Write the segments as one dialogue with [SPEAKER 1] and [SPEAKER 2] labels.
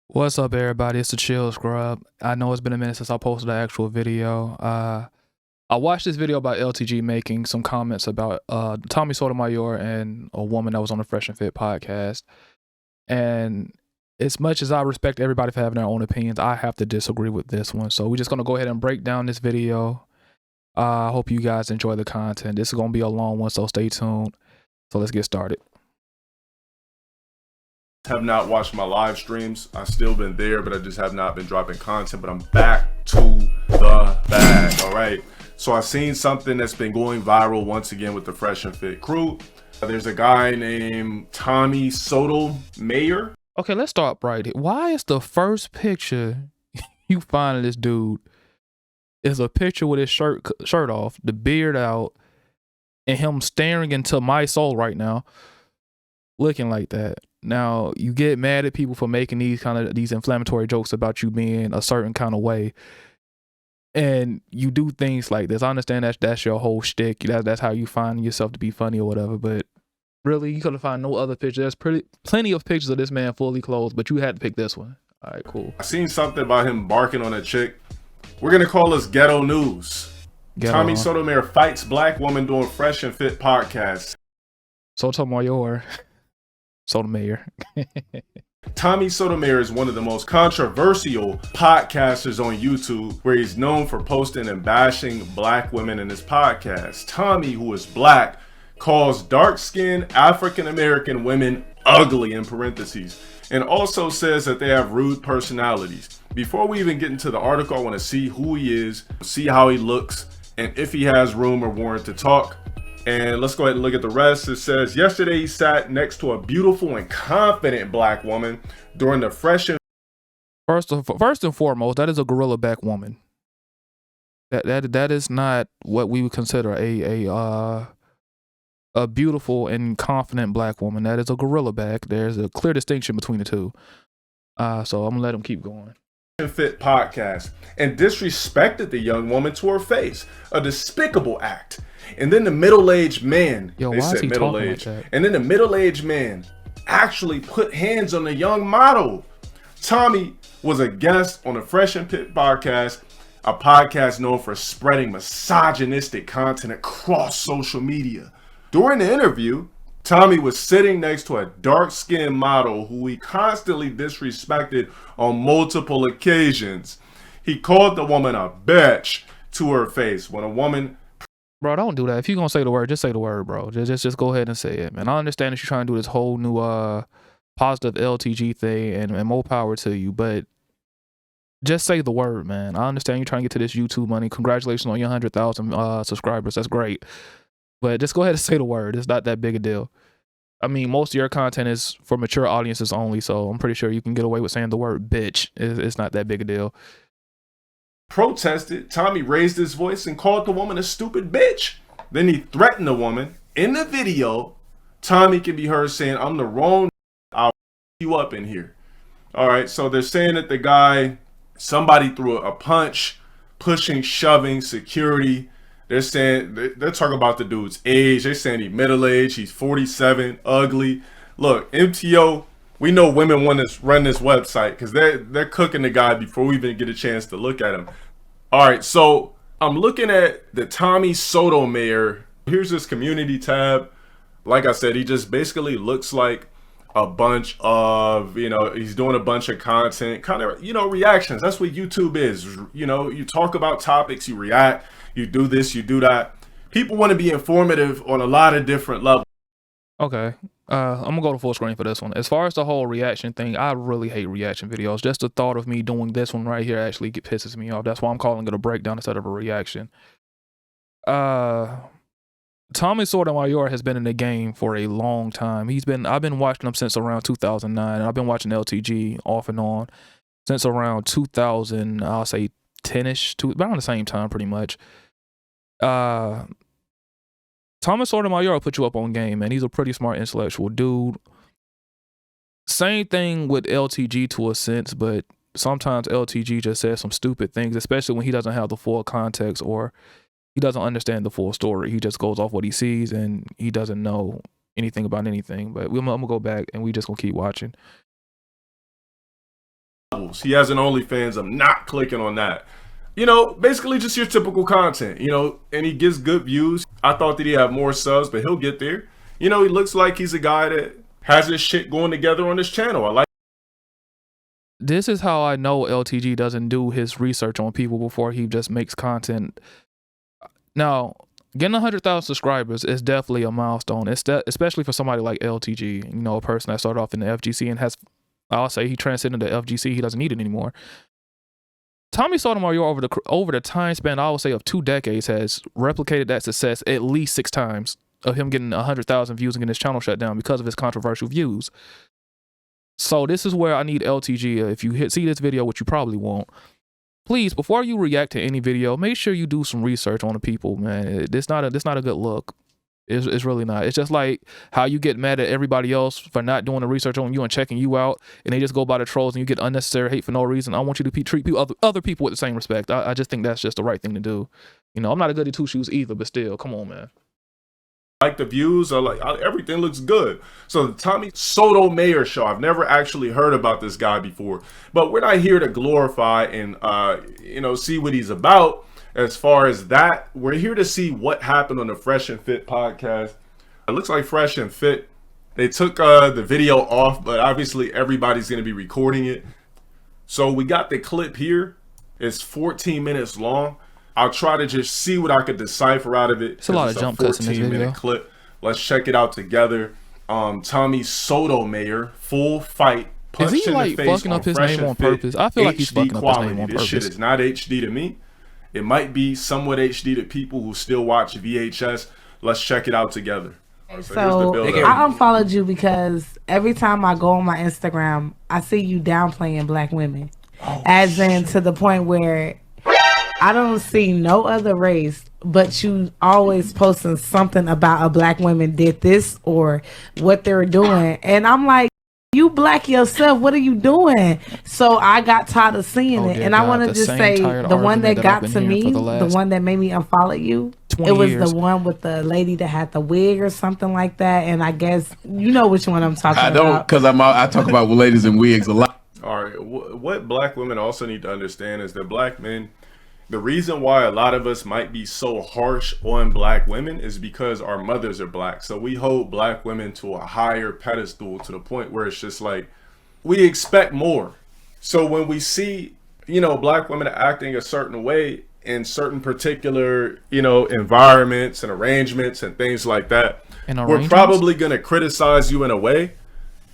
[SPEAKER 1] What's up, everybody? It's the Chill Scrub. I know it's been a minute since I posted the actual video. I watched this video about LTG making some comments about Tommy Sotomayor and a woman that was on the Fresh and Fit podcast. And as much as I respect everybody for having their own opinions, I have to disagree with this one. So we're just gonna go ahead and break down this video. I hope you guys enjoy the content. This is gonna be a long one, so stay tuned. So let's get started.
[SPEAKER 2] Have not watched my live streams. I've still been there, but I just have not been dropping content. But I'm back to the bag. All right. So I've seen something that's been going viral once again with the Fresh and Fit crew. There's a guy named Tommy Sotomayor.
[SPEAKER 1] Okay, let's start right here. Why is the first picture you find of this dude is a picture with his shirt off, the beard out, and him staring into my soul right now, looking like that? Now, you get mad at people for making these inflammatory jokes about you being a certain kind of way, and you do things like this. I understand that's your whole shtick. That's how you find yourself to be funny or whatever, but really, you couldn't find no other picture. There's plenty of pictures of this man fully clothed, but you had to pick this one. All right, cool.
[SPEAKER 2] I seen something about him barking on a chick. We're gonna call this ghetto news. Tommy Sotomayor fights black woman doing Fresh and Fit podcast.
[SPEAKER 1] Sotomayor.
[SPEAKER 2] Tommy Sotomayor is one of the most controversial podcasters on YouTube, where he's known for posting and bashing black women in his podcast. Tommy, who is black, calls dark-skinned African-American women ugly in parentheses, and also says that they have rude personalities. Before we even get into the article, I want to see who he is, see how he looks, and if he has room or warrant to talk. And let's go ahead and look at the rest. It says, yesterday he sat next to a beautiful and confident black woman during the Fresh and...
[SPEAKER 1] First and foremost, that is a gorilla back woman. That is not what we would consider a beautiful and confident black woman. That is a gorilla back. There's a clear distinction between the two. So I'm gonna let him keep going.
[SPEAKER 2] Fit podcast and disrespected the young woman to her face, a despicable act. And then the middle-aged man,
[SPEAKER 1] they said middle-aged,
[SPEAKER 2] and then the middle-aged man actually put hands on the young model. Tommy was a guest on the Fresh and Fit podcast, a podcast known for spreading misogynistic content across social media. During the interview, Tommy was sitting next to a dark-skinned model who he constantly disrespected on multiple occasions. He called the woman a bitch to her face. When a woman...
[SPEAKER 1] Bro, don't do that. If you're gonna say the word, just say the word, bro. Just go ahead and say it, man. I understand that you're trying to do this whole new positive LTG thing, and more power to you, but just say the word, man. I understand you're trying to get to this YouTube money. Congratulations on your 100,000 subscribers. That's great. But just go ahead and say the word. It's not that big a deal. I mean, most of your content is for mature audiences only, so I'm pretty sure you can get away with saying the word bitch. It's not that big a deal.
[SPEAKER 2] Protested, Tommy raised his voice and called the woman a stupid bitch. Then he threatened the woman. In the video, Tommy can be heard saying, "I'm the wrong, I'll you up in here." All right, so they're saying that the guy, somebody threw a punch, pushing, shoving, security. They're saying, they're talking about the dude's age. They're saying he's middle-aged, he's 47, ugly. Look, MTO, we know women want to run this website because they're cooking the guy before we even get a chance to look at him. All right, so I'm looking at the Tommy Sotomayor. Here's this community tab. Like I said, he just basically looks like a bunch of, he's doing a bunch of content, kind of, reactions. That's what YouTube is. You talk about topics, you react, you do this, you do that. People want to be informative on a lot of different levels.
[SPEAKER 1] Okay. I'm gonna go to full screen for this one. As far as the whole reaction thing, I really hate reaction videos. Just the thought of me doing this one right here actually pisses me off. That's why I'm calling it a breakdown instead of a reaction. Tommy Sotomayor has been in the game for a long time. I've been watching him since around 2009, and I've been watching LTG off and on since around 2000. I'll say 10ish, around the same time, pretty much. Tommy Sotomayor will put you up on game, man. He's a pretty smart, intellectual dude. Same thing with LTG to a sense, but sometimes LTG just says some stupid things, especially when he doesn't have the full context or he doesn't understand the full story. He just goes off what he sees and he doesn't know anything about anything. But I'm gonna go back and we just gonna keep watching.
[SPEAKER 2] levels. He has an OnlyFans. I'm not clicking on that. You know, basically just your typical content, you know, and he gets good views. I thought that he'd have more subs, but he'll get there. You know, he looks like he's a guy that has his shit going together on his channel. I like.
[SPEAKER 1] This is how I know LTG doesn't do his research on people before he just makes content. Now, getting 100,000 subscribers is definitely a milestone, especially for somebody like LTG, you know, a person that started off in the FGC and has, I'll say he transcended the FGC, he doesn't need it anymore. Tommy Sotomayor over the time span, I would say, of 2 decades has replicated that success at least 6 times of him getting 100,000 views and getting his channel shut down because of his controversial views. So this is where I need LTG. If you see this video, which you probably won't, please, before you react to any video, make sure you do some research on the people, man. It's not a good look. It's really not. It's just like how you get mad at everybody else for not doing the research on you and checking you out, and they just go by the trolls and you get unnecessary hate for no reason. I want you to treat other people with the same respect. I just think that's just the right thing to do. You know, I'm not a goody two shoes either, but still, come on, man.
[SPEAKER 2] Like the views, or like everything looks good. So the Tommy Sotomayor show, I've never actually heard about this guy before, but we're not here to glorify and you know, see what he's about. As far as that, we're here to see what happened on the Fresh and Fit podcast. It looks like Fresh and Fit, they took the video off, but obviously everybody's going to be recording it. So we got the clip here. It's 14 minutes long. I'll try to just see what I could decipher out of it.
[SPEAKER 1] It's a lot of jump cuts in this video.
[SPEAKER 2] Clip. Let's check it out together. Tommy Sotomayor, full fight.
[SPEAKER 1] Is he like fucking up his name on purpose? I feel like he's fucking up his name on purpose.
[SPEAKER 2] This shit is not HD to me. It might be somewhat HD to people who still watch VHS. Let's check it out together.
[SPEAKER 3] So I unfollowed you because every time I go on my Instagram, I see you downplaying black women. As in to the point where I don't see no other race, but you always posting something about a black woman did this or what they're doing. And I'm like, you black yourself, what are you doing? So I got tired of seeing it. And I want to just say the one that got to me, the one that made me unfollow you, it was the one with the lady that had the wig or something like that. And I guess you know which one I'm talking about.
[SPEAKER 4] I don't, because I talk about ladies in wigs a lot.
[SPEAKER 2] All right, what black women also need to understand is that black men, the reason why a lot of us might be so harsh on black women is because our mothers are black. So we hold black women to a higher pedestal to the point where it's just like, we expect more. So when we see, you know, black women acting a certain way in certain particular, you know, environments and arrangements and things like that, we're probably going to criticize you in a way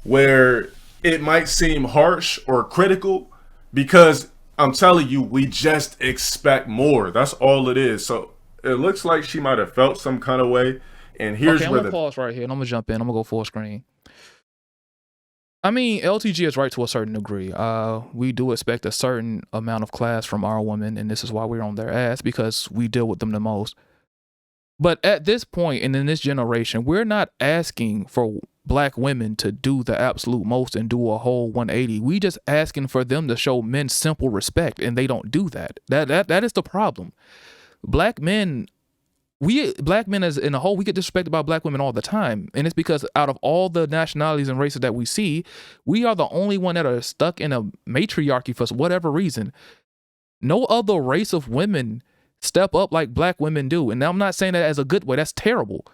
[SPEAKER 2] where it might seem harsh or critical because I'm telling you, we just expect more. That's all it is. So it looks like she might have felt some kind of way. And here's
[SPEAKER 1] I'm gonna pause right here and I'm gonna jump in. I'm gonna go full screen. I mean, LTG is right to a certain degree. We do expect a certain amount of class from our women, and this is why we're on their ass, because we deal with them the most. But at this point and in this generation, we're not asking for black women to do the absolute most and do a whole 180. We just asking for them to show men simple respect, and they don't do that. That is the problem. Black men as in a whole, we get disrespected by black women all the time, and it's because out of all the nationalities and races that we see, we are the only one that are stuck in a matriarchy for whatever reason. No other race of women step up like black women do, and I'm not saying that as a good way. That's terrible.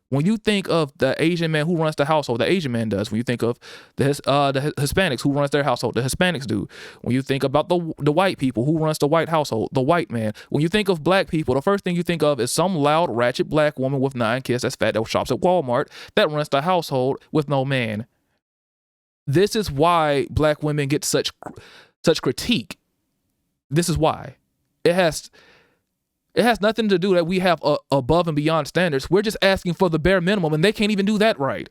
[SPEAKER 1] When you think of the Asian man who runs the household, the Asian man does. When you think of the Hispanics who runs their household, the Hispanics do. When you think about the white people who runs the white household, the white man. When you think of black people, the first thing you think of is some loud, ratchet black woman with 9 kids that's fat that shops at Walmart that runs the household with no man. This is why black women get such critique. This is why. It has nothing to do that we have above and beyond standards. We're just asking for the bare minimum, and they can't even do that right.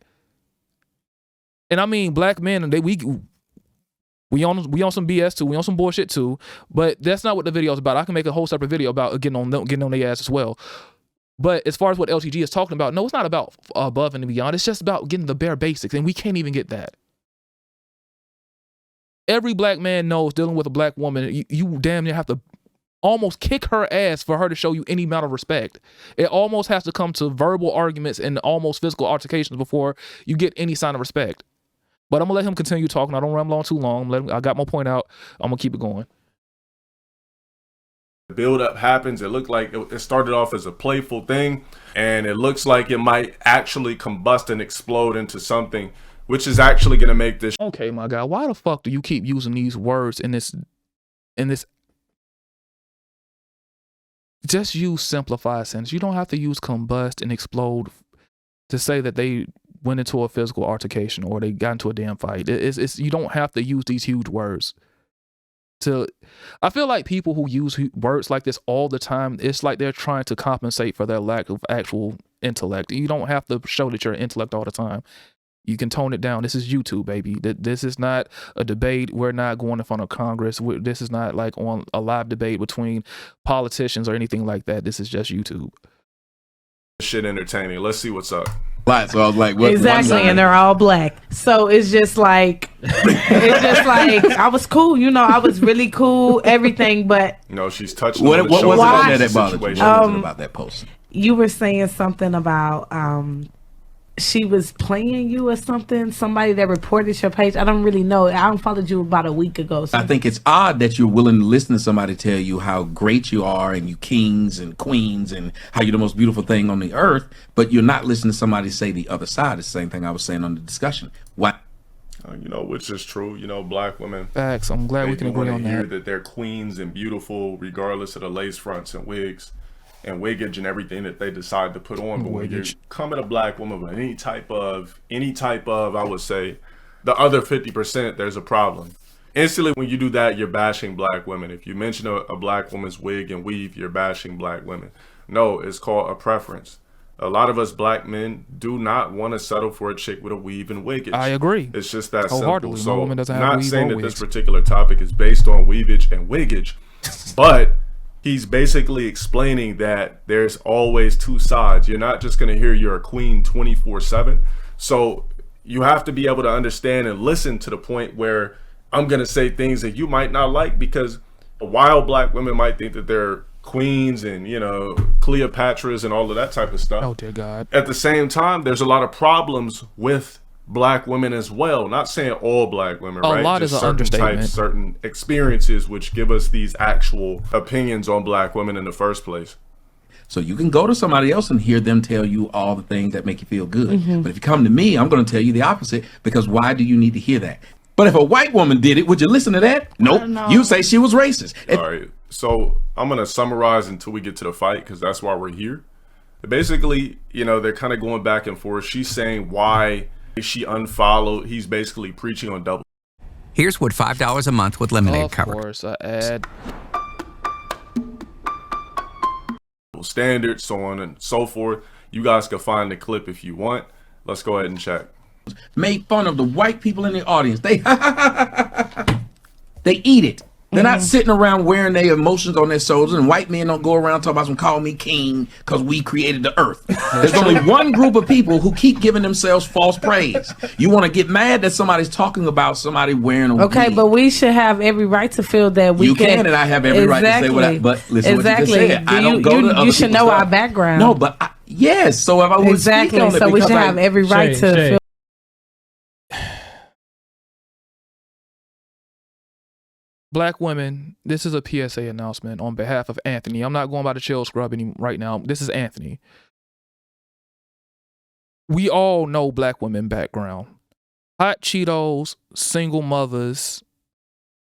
[SPEAKER 1] And I mean, black men, we on some BS too. We on some bullshit too. But that's not what the video is about. I can make a whole separate video about getting on their ass as well. But as far as what LTG is talking about, no, it's not about above and beyond. It's just about getting the bare basics, and we can't even get that. Every black man knows dealing with a black woman, you damn near have to almost kick her ass for her to show you any amount of respect. It almost has to come to verbal arguments and almost physical altercations before you get any sign of respect. But I'm gonna let him continue talking. I don't ramble on too long. I got my point out. I'm gonna keep it going.
[SPEAKER 2] The build up happens. It looked like it started off as a playful thing, and it looks like it might actually combust and explode into something, which is actually gonna make this.
[SPEAKER 1] Okay, my guy, why the fuck do you keep using these words in this? Just use simplified sentence. You don't have to use combust and explode to say that they went into a physical altercation or they got into a damn fight. It's you don't have to use these huge words. I feel like people who use words like this all the time, it's like they're trying to compensate for their lack of actual intellect. You don't have to show that you're an intellect all the time. You can tone it down. This is YouTube, baby. This is not a debate. We're not going in front of Congress. This is not like on a live debate between politicians or anything like that. This is just YouTube.
[SPEAKER 2] Shit entertaining. Let's see what's up.
[SPEAKER 4] So I was like, what,
[SPEAKER 3] exactly, and they're all black. So it's just like, I was cool, you know, I was really cool, everything, but
[SPEAKER 2] she's touching.
[SPEAKER 4] What was it that bothered you? What was it about that post?
[SPEAKER 3] You were saying something about she was playing you or something. Somebody that reported your page. I don't really know. I followed you about a week ago. So.
[SPEAKER 4] I think it's odd that you're willing to listen to somebody tell you how great you are and you kings and queens and how you're the most beautiful thing on the earth, but you're not listening to somebody say the other side. It's the same thing I was saying on the discussion. Why?
[SPEAKER 2] Which is true. Black women.
[SPEAKER 1] Facts. I'm glad we can agree on
[SPEAKER 2] hear that they're queens and beautiful, regardless of the lace fronts and wigs and wiggage and everything that they decide to put on. But when you come at a black woman with any type of, I would say, the other 50%, there's a problem. Instantly, when you do that, you're bashing black women. If you mention a black woman's wig and weave, you're bashing black women. No, it's called a preference. A lot of us black men do not want to settle for a chick with a weave and wiggage.
[SPEAKER 1] I agree.
[SPEAKER 2] It's just that simple. So,
[SPEAKER 1] not
[SPEAKER 2] saying that this particular topic is based on weavage and wiggage, but he's basically explaining that there's always two sides. You're not just going to hear you're a queen 24/7. So you have to be able to understand and listen to the point where I'm going to say things that you might not like, because while black women might think that they're queens and, Cleopatras and all of that type of stuff.
[SPEAKER 1] Oh, dear God.
[SPEAKER 2] At the same time, there's a lot of problems with black women as well. Not saying all black women, right?
[SPEAKER 1] A lot
[SPEAKER 2] just
[SPEAKER 1] is an understatement.
[SPEAKER 2] Types, certain experiences which give us these actual opinions on black women in the first place.
[SPEAKER 4] So you can go to somebody else and hear them tell you all the things that make you feel good. But if you come to me, I'm going to tell you the opposite, because why do you need to hear that? But if a white woman did it, would you listen to that? Nope. You say she was racist.
[SPEAKER 2] All right. So I'm going to summarize until we get to the fight, because that's why we're here. Basically, they're kind of going back and forth. She's saying why she unfollowed. He's basically preaching on double.
[SPEAKER 5] Here's what $5 a month with Lemonade covers.
[SPEAKER 1] Of course, I add
[SPEAKER 2] standards, so on and so forth. You guys can find the clip if you want. Let's go ahead and check.
[SPEAKER 4] Made fun of the white people in the audience. They eat it. They're not sitting around wearing their emotions on their shoulders, and white men don't go around talking about some call me king because we created the earth. There's only one group of people who keep giving themselves false praise. You want to get mad that somebody's talking about somebody wearing a wig.
[SPEAKER 3] But we should have every right to feel that we
[SPEAKER 4] can, and I have every right to say what I, but listen what you just said. I don't go to other
[SPEAKER 3] you should know our background.
[SPEAKER 4] No, but yes, so if I would speak on it,
[SPEAKER 3] so we should have every right to feel.
[SPEAKER 1] Black women, this is a PSA announcement on behalf of Anthony. I'm not going by the chill scrub right now. This is Anthony. We all know black women background. Hot Cheetos, single mothers,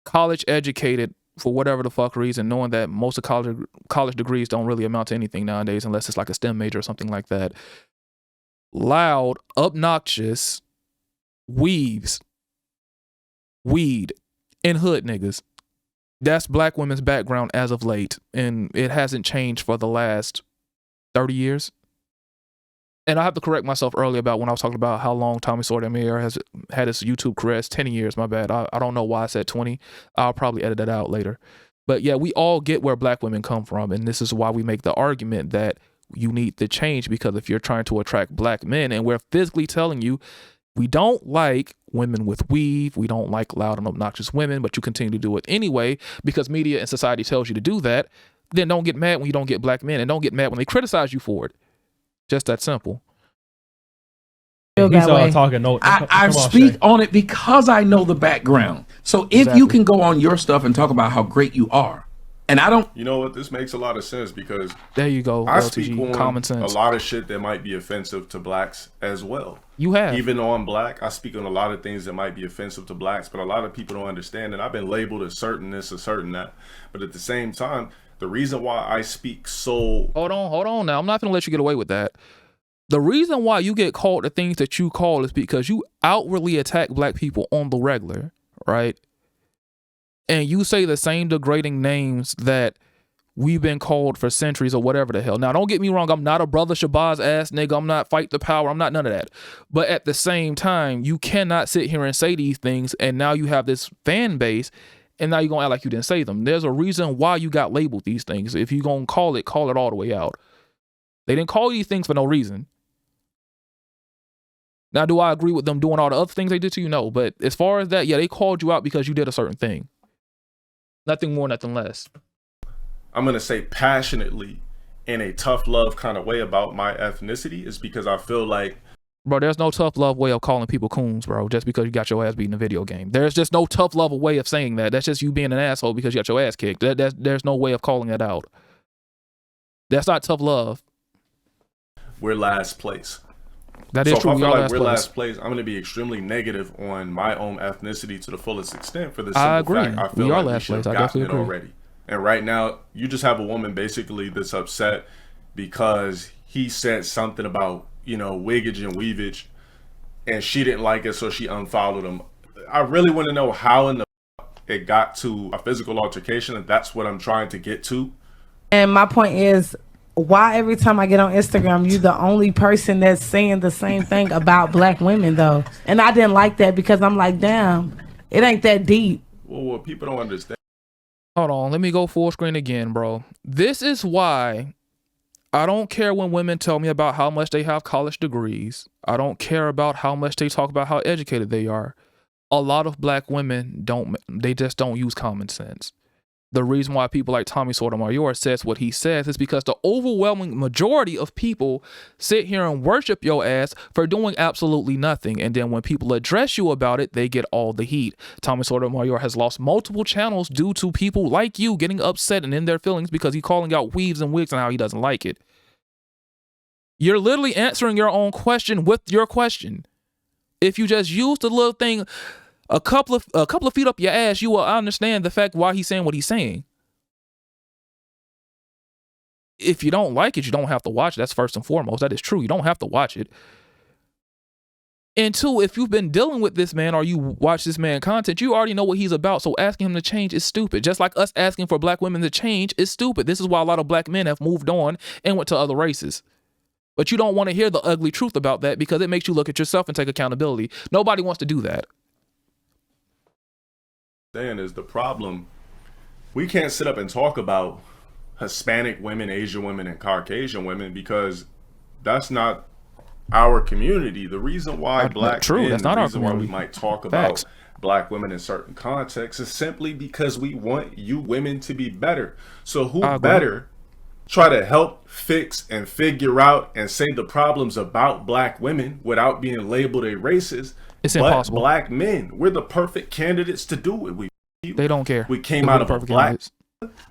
[SPEAKER 1] college educated for whatever the fuck reason, knowing that most of college degrees don't really amount to anything nowadays unless it's like a STEM major or something like that. Loud, obnoxious, weaves, weed, and hood niggas. That's black women's background as of late, and it hasn't changed for the last 30 years. And I have to correct myself earlier about when I was talking about how long Tommy Sotomayor has had his YouTube career. It's 10 years, my bad. I don't know why I said 20. I'll probably edit that out later. But yeah, we all get where black women come from, and this is why we make the argument that you need to change, because if you're trying to attract black men, and we're physically telling you we don't like women with weave, we don't like loud and obnoxious women, but you continue to do it anyway because media and society tells you to do that, then don't get mad when you don't get black men, and don't get mad when they criticize you for it. Just that simple.
[SPEAKER 3] feel that way.
[SPEAKER 6] Talking. No,
[SPEAKER 4] I speak on it because I know the background. So if you can go on your stuff and talk about how great you are, and I don't,
[SPEAKER 2] you know what, this makes a lot of sense because
[SPEAKER 1] there you go.
[SPEAKER 2] I
[SPEAKER 1] LTG,
[SPEAKER 2] speak on
[SPEAKER 1] common sense.
[SPEAKER 2] a lot of shit that might be offensive to blacks as well.
[SPEAKER 1] You have,
[SPEAKER 2] even though I'm black, I speak on a lot of things that might be offensive to blacks, but a lot of people don't understand. And I've been labeled a certain this, a certain that. But at the same time, the reason why I speak so
[SPEAKER 1] hold on. Now I'm not gonna let you get away with that. The reason why you get called the things that you call is because you outwardly attack black people on the regular, right? And you say the same degrading names that we've been called for centuries or whatever the hell. Now, don't get me wrong. I'm not a Brother Shabazz ass nigga. I'm not fight the power. I'm not none of that. But at the same time, you cannot sit here and say these things. And now you have this fan base. And now you're going to act like you didn't say them. There's a reason why you got labeled these things. If you're going to call it all the way out. They didn't call you these things for no reason. Now, do I agree with them doing all the other things they did to you? No. But as far as that, yeah, they called you out because you did a certain thing. Nothing more, nothing less.
[SPEAKER 2] I'm going to say passionately in a tough love kind of way about my ethnicity is because I feel like,
[SPEAKER 1] bro, there's no tough love way of calling people coons, bro, just because you got your ass beat in a video game. There's just no tough love way of saying that. That's just you being an asshole because you got your ass kicked. There's no way of calling it out. That's not tough love.
[SPEAKER 2] We're last place.
[SPEAKER 1] That is true.
[SPEAKER 2] If I feel like we're last place, I'm going to be extremely negative on my own ethnicity to the fullest extent for the simple fact I feel like we should have gotten it already. And right now, you just have a woman basically that's upset because he said something about, wiggage and weavage, and she didn't like it, so she unfollowed him. I really want to know how in the it got to a physical altercation, and that's what I'm trying to get to.
[SPEAKER 3] And my point is, why every time I get on Instagram, you the only person that's saying the same thing about black women, though? And I didn't like that because I'm like, damn, it ain't that deep.
[SPEAKER 2] Well, what people don't understand.
[SPEAKER 1] Hold on, let me go full screen again, bro. This is why I don't care when women tell me about how much they have college degrees. I don't care about how much they talk about how educated they are. A lot of black women just don't use common sense. The reason why people like Tommy Sotomayor says what he says is because the overwhelming majority of people sit here and worship your ass for doing absolutely nothing. And then when people address you about it, they get all the heat. Tommy Sotomayor has lost multiple channels due to people like you getting upset and in their feelings because he's calling out weaves and wigs and how he doesn't like it. You're literally answering your own question with your question. If you just use the little thing a couple of feet up your ass, you will understand the fact why he's saying what he's saying. If you don't like it, you don't have to watch it. That's first and foremost. That is true. You don't have to watch it. And two, if you've been dealing with this man or you watch this man content, you already know what he's about. So asking him to change is stupid. Just like us asking for black women to change is stupid. This is why a lot of black men have moved on and went to other races. But you don't want to hear the ugly truth about that because it makes you look at yourself and take accountability. Nobody wants to do that.
[SPEAKER 2] Is the problem, we can't sit up and talk about Hispanic women, Asian women, and Caucasian women because that's not our community. The reason why black men,
[SPEAKER 1] that's not
[SPEAKER 2] the
[SPEAKER 1] our
[SPEAKER 2] reason why
[SPEAKER 1] community.
[SPEAKER 2] we might talk
[SPEAKER 1] Facts.
[SPEAKER 2] about black women in certain contexts is simply because we want you women to be better. So who better try to help fix and figure out and say the problems about black women without being labeled a racist?
[SPEAKER 1] It's impossible.
[SPEAKER 2] Black men, we're the perfect candidates to do it.
[SPEAKER 1] They don't care.
[SPEAKER 2] We came out of a black.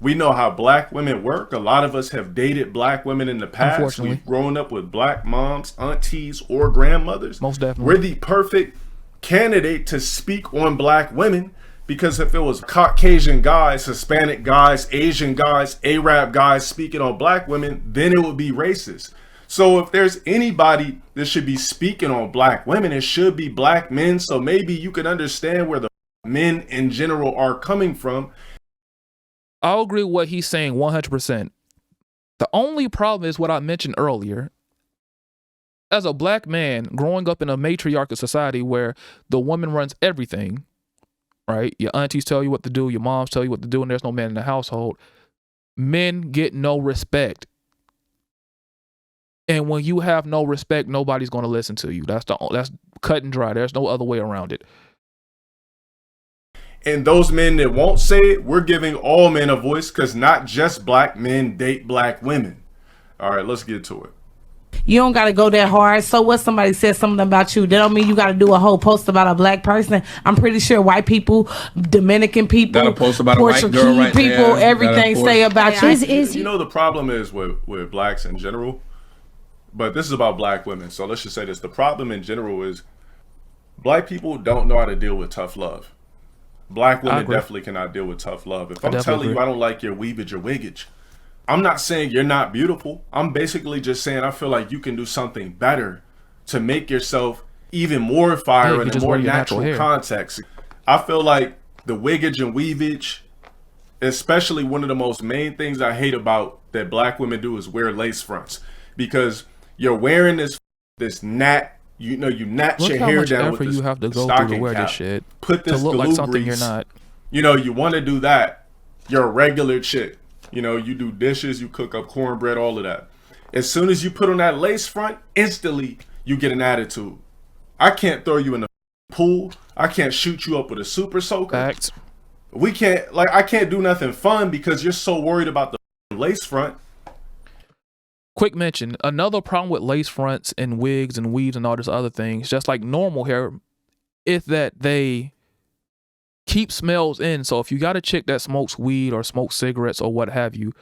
[SPEAKER 2] We know how black women work. A lot of us have dated black women in the past.
[SPEAKER 1] Unfortunately.
[SPEAKER 2] We've grown up with black moms, aunties, or grandmothers.
[SPEAKER 1] Most definitely.
[SPEAKER 2] We're the perfect candidate to speak on black women because if it was Caucasian guys, Hispanic guys, Asian guys, Arab guys speaking on black women, then it would be racist. So if there's anybody that should be speaking on black women, it should be black men. So maybe you can understand where the men in general are coming from.
[SPEAKER 1] I'll agree with what he's saying 100%. The only problem is what I mentioned earlier. As a black man growing up in a matriarchal society where the woman runs everything, right? Your aunties tell you what to do, your moms tell you what to do, and there's no man in the household. Men get no respect. And when you have no respect, nobody's going to listen to you. That's cut and dry. There's no other way around it.
[SPEAKER 2] And those men that won't say it, we're giving all men a voice because not just black men date black women. All right, let's get to it.
[SPEAKER 3] You don't gotta go that hard. So what? Somebody said something about you. That don't mean you gotta do a whole post about a black person. I'm pretty sure white people, Dominican people,
[SPEAKER 4] got a post about
[SPEAKER 3] Portuguese
[SPEAKER 4] a white girl right
[SPEAKER 3] people,
[SPEAKER 4] there.
[SPEAKER 3] everything say about you.
[SPEAKER 2] You know the problem is with blacks in general, but this is about black women. So let's just say this: the problem in general is black people don't know how to deal with tough love. Black women definitely cannot deal with tough love. If I'm telling you I don't like your weavage or wiggage, I'm not saying you're not beautiful. I'm basically just saying I feel like you can do something better to make yourself even more fire in a more natural context. I feel like the wiggage and weavage, especially one of the most main things I hate about that black women do is wear lace fronts, because you're wearing this gnat. You know, you gnat your hair down with this,
[SPEAKER 1] you have to go
[SPEAKER 2] stocking
[SPEAKER 1] through to wear
[SPEAKER 2] cap.
[SPEAKER 1] this shit
[SPEAKER 2] Put this
[SPEAKER 1] to look
[SPEAKER 2] glue
[SPEAKER 1] like something
[SPEAKER 2] grease.
[SPEAKER 1] you're not.
[SPEAKER 2] You know, you want to do that. You're a regular chick. You know, you do dishes, you cook up cornbread, all of that. As soon as you put on that lace front, instantly you get an attitude. I can't throw you in the pool. I can't shoot you up with a super soaker.
[SPEAKER 1] Facts.
[SPEAKER 2] We can't, like, I can't do nothing fun because you're so worried about the lace front.
[SPEAKER 1] Quick mention, another problem with lace fronts and wigs and weaves and all this other things, just like normal hair, is that they keep smells in. So if you got a chick that smokes weed or smokes cigarettes or what have you,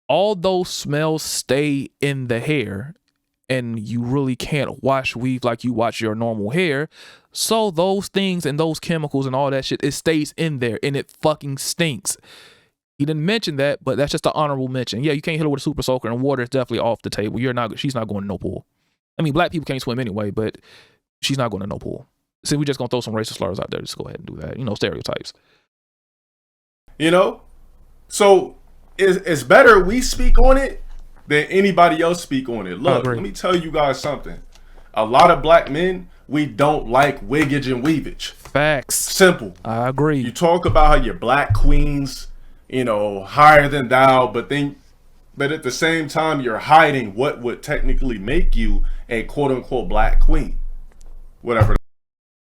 [SPEAKER 1] all those smells stay in the hair, and you really can't wash weave like you wash your normal hair. So those things and those chemicals and all that shit, it stays in there and it fucking stinks. He didn't mention that, but that's just an honorable mention. Yeah, you can't hit her with a super soaker, and water is definitely off the table. She's not going to no pool. I mean, black people can't swim anyway, but she's not going to no pool. So we're just going to throw some racist slurs out there. Just go ahead and do that. You know, stereotypes.
[SPEAKER 2] You know? So it's better we speak on it than anybody else speak on it. Look, let me tell you guys something. A lot of black men, we don't like wiggage and weavage.
[SPEAKER 1] Facts.
[SPEAKER 2] Simple.
[SPEAKER 1] I agree.
[SPEAKER 2] You talk about how you're black queens, you know, higher than thou, but at the same time, you're hiding what would technically make you a quote unquote black queen. Whatever.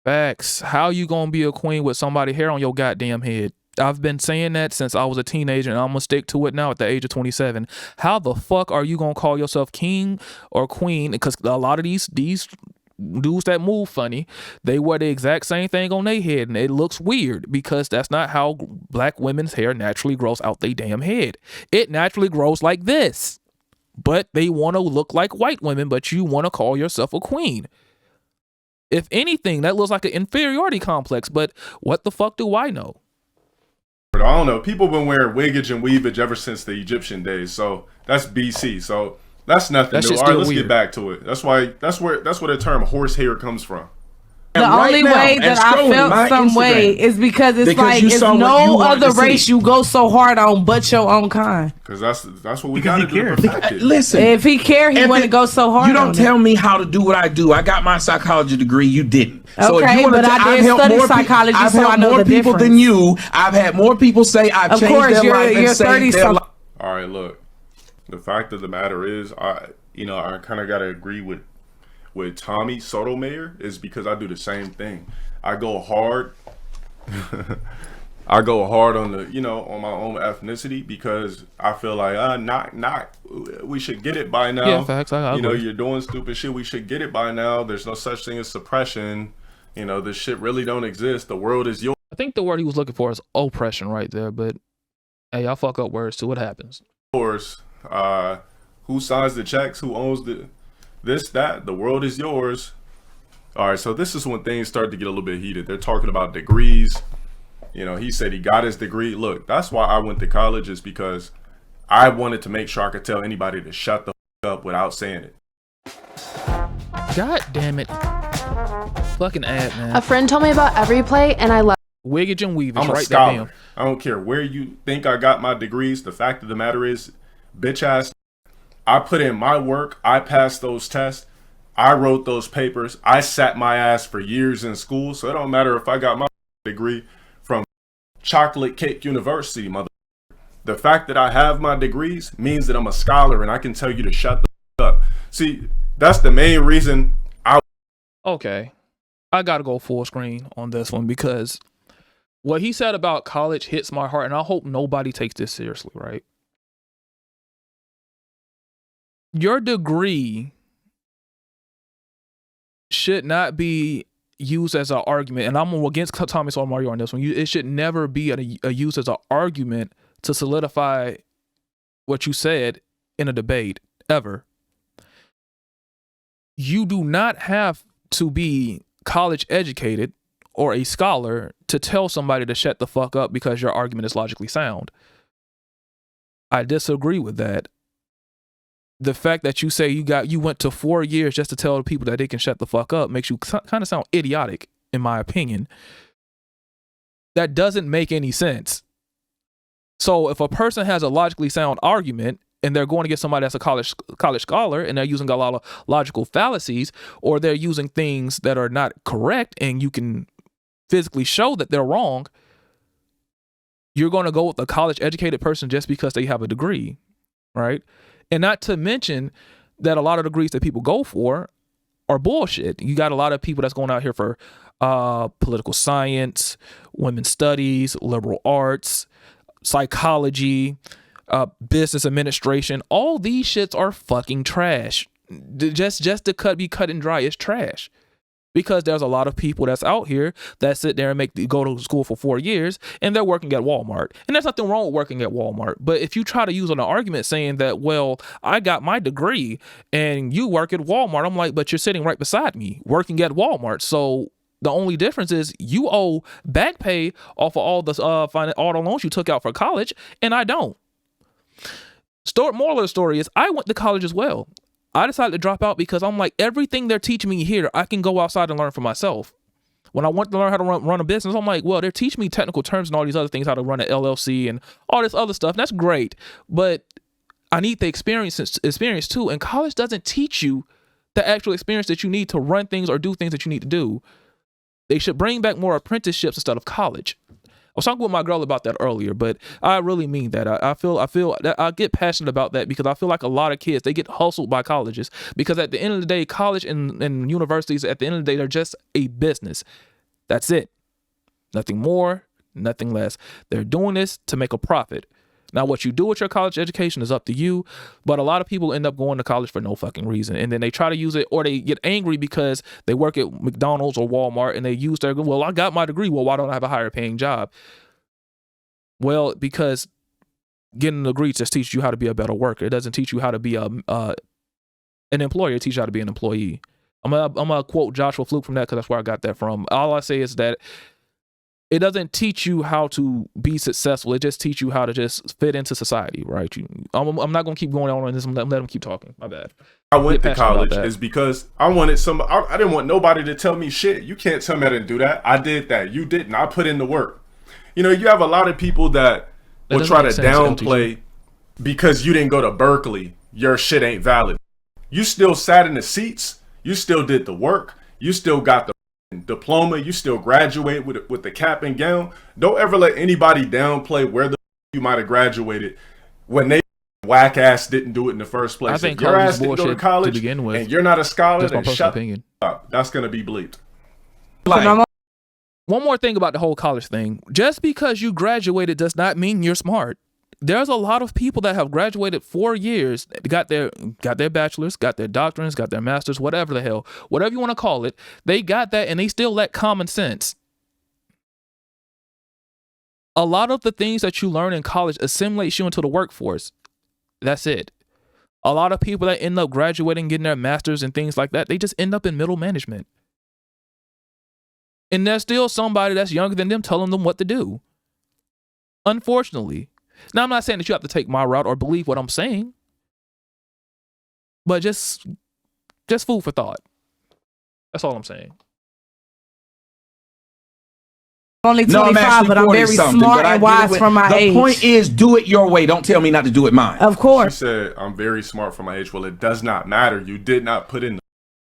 [SPEAKER 1] Facts. How you gonna be a queen with somebody hair on your goddamn head? I've been saying that since I was a teenager, and I'm gonna stick to it now at the age of 27. How the fuck are you gonna call yourself king or queen? Because a lot of these dudes that move funny, they wear the exact same thing on their head, and it looks weird because that's not how black women's hair naturally grows out their damn head. It naturally grows like this, but they want to look like white women, but you want to call yourself a queen. If anything, that looks like an inferiority complex, but what the fuck do I know?
[SPEAKER 2] I don't know. People been wearing wiggage and weavage ever since the Egyptian days, so that's BC. So that's nothing new. All right, let's get back to it. That's where the term horsehair comes from.
[SPEAKER 3] The only way that I felt some way is because it's like it's no other race you go so hard on but your own kind.
[SPEAKER 2] Because that's what we got to do.
[SPEAKER 4] Listen,
[SPEAKER 3] if he cared, he wouldn't go so hard.
[SPEAKER 4] You don't tell me how to do what I do. I got my psychology degree. You didn't. So
[SPEAKER 3] okay,
[SPEAKER 4] if you
[SPEAKER 3] but I did study psychology,
[SPEAKER 4] I've
[SPEAKER 3] so I know
[SPEAKER 4] more
[SPEAKER 3] the
[SPEAKER 4] people
[SPEAKER 3] difference.
[SPEAKER 4] than you. I've had more people say I've changed their life and saved their life.
[SPEAKER 2] All right, look. The fact of the matter is, I kind of got to agree with Tommy Sotomayor, is because I do the same thing. I go hard. I go hard on on my own ethnicity because I feel like we should get it by now.
[SPEAKER 1] Yeah, facts. I agree.
[SPEAKER 2] You're doing stupid shit. We should get it by now. There's no such thing as suppression. This shit really don't exist. The world is yours.
[SPEAKER 1] I think the word he was looking for is oppression right there, but hey, y'all fuck up words too. What happens?
[SPEAKER 2] Yours. Who signs the checks? Who owns that? The world is yours. All right, so this is when things start to get a little bit heated. They're talking about degrees. He said he got his degree. Look, that's why I went to college, is because I wanted to make sure I could tell anybody to shut the up without saying it.
[SPEAKER 1] God damn it. Fucking ad, man.
[SPEAKER 6] A friend told me about every play, and I love
[SPEAKER 1] wiggage and weavage.
[SPEAKER 2] I'm a
[SPEAKER 1] right
[SPEAKER 2] scholar.
[SPEAKER 1] there.
[SPEAKER 2] I don't care where you think I got my degrees. The fact of the matter is, bitch ass, I put in my work. I passed those tests. I wrote those papers. I sat my ass for years in school, so it don't matter if I got my degree from Chocolate Cake University, mother. The fact that I have my degrees means that I'm a scholar, and I can tell you to shut the up. See, that's the main reason
[SPEAKER 1] Okay, I gotta go full screen on this one because what he said about college hits my heart, and I hope nobody takes this seriously, right? your degree should not be used as an argument, and I'm against Tommy Sotomayor on this one. It should never be a use as an argument to solidify what you said in a debate, ever. You do not have to be college educated or a scholar to tell somebody to shut the fuck up because your argument is logically sound. I disagree with that. The fact that you say you went to 4 years just to tell the people that they can shut the fuck up makes you kind of sound idiotic, in my opinion. That doesn't make any sense. So if a person has a logically sound argument and they're going to get somebody that's a college scholar and they're using a lot of logical fallacies, or they're using things that are not correct and you can physically show that they're wrong, you're going to go with a college educated person just because they have a degree, right? And not to mention that a lot of degrees that people go for are bullshit. You got a lot of people that's going out here for political science, women's studies, liberal arts, psychology, business administration. All these shits are fucking trash. Just to be cut and dry, it's trash. Because there's a lot of people that's out here that sit there and go to school for 4 years and they're working at Walmart. And there's nothing wrong with working at Walmart. But if you try to use an argument saying that, well, I got my degree and you work at Walmart, I'm like, but you're sitting right beside me working at Walmart. So the only difference is you owe back pay off of all the loans you took out for college, and I don't. Moral of the story is I went to college as well. I decided to drop out because I'm like, everything they're teaching me here, I can go outside and learn for myself. When I want to learn how to run a business, I'm like, well, they're teaching me technical terms and all these other things, how to run an LLC and all this other stuff. And that's great. But I need the experience too. And college doesn't teach you the actual experience that you need to run things or do things that you need to do. They should bring back more apprenticeships instead of college. I was talking with my girl about that earlier, but I really mean that. I feel that I get passionate about that because I feel like a lot of kids, they get hustled by colleges because at the end of the day, college and universities, at the end of the day, they're just a business. That's it. Nothing more, nothing less. They're doing this to make a profit. Now, what you do with your college education is up to you, but a lot of people end up going to college for no fucking reason. And then they try to use it, or they get angry because they work at McDonald's or Walmart and they use their, well, I got my degree. Well, why don't I have a higher paying job? Well, because getting a degree just teaches you how to be a better worker. It doesn't teach you how to be an employer. It teaches you how to be an employee. I'm gonna quote Joshua Fluke from that because that's where I got that from. All I say is that it doesn't teach you how to be successful. It just teaches you how to just fit into society, right? I'm not going to keep going on this. I'm let them keep talking. My bad.
[SPEAKER 2] I went to college is because I wanted I didn't want nobody to tell me shit. You can't tell me I didn't do that. I did that. You didn't. I put in the work. You have a lot of people that will try to downplay because you didn't go to Berkeley. Your shit ain't valid. You still sat in the seats. You still did the work. You still got the diploma. You still graduate with the cap and gown. Don't ever let anybody downplay where the you might have graduated when they whack ass didn't do it in the first place.
[SPEAKER 1] I think
[SPEAKER 2] if your ass didn't go to college
[SPEAKER 1] to begin with,
[SPEAKER 2] and you're not a scholar, then shut
[SPEAKER 1] up.
[SPEAKER 2] That's gonna be bleeped.
[SPEAKER 1] One more thing about the whole college thing. Just because you graduated does not mean you're smart. There's a lot of people that have graduated 4 years, got their bachelor's, got their doctorates, got their master's, whatever the hell, whatever you want to call it. They got that and they still lack common sense. A lot of the things that you learn in college assimilates you into the workforce. That's it. A lot of people that end up graduating, getting their master's and things like that, they just end up in middle management. And there's still somebody that's younger than them telling them what to do. Unfortunately. Now, I'm not saying that you have to take my route or believe what I'm saying, but just food for thought. That's all I'm saying.
[SPEAKER 3] I'm only 25, but I'm very smart and wise for my age.
[SPEAKER 4] The point is, do it your way. Don't tell me not to do it mine.
[SPEAKER 3] Of course.
[SPEAKER 2] She said, I'm very smart for my age. Well, it does not matter. You did not put in.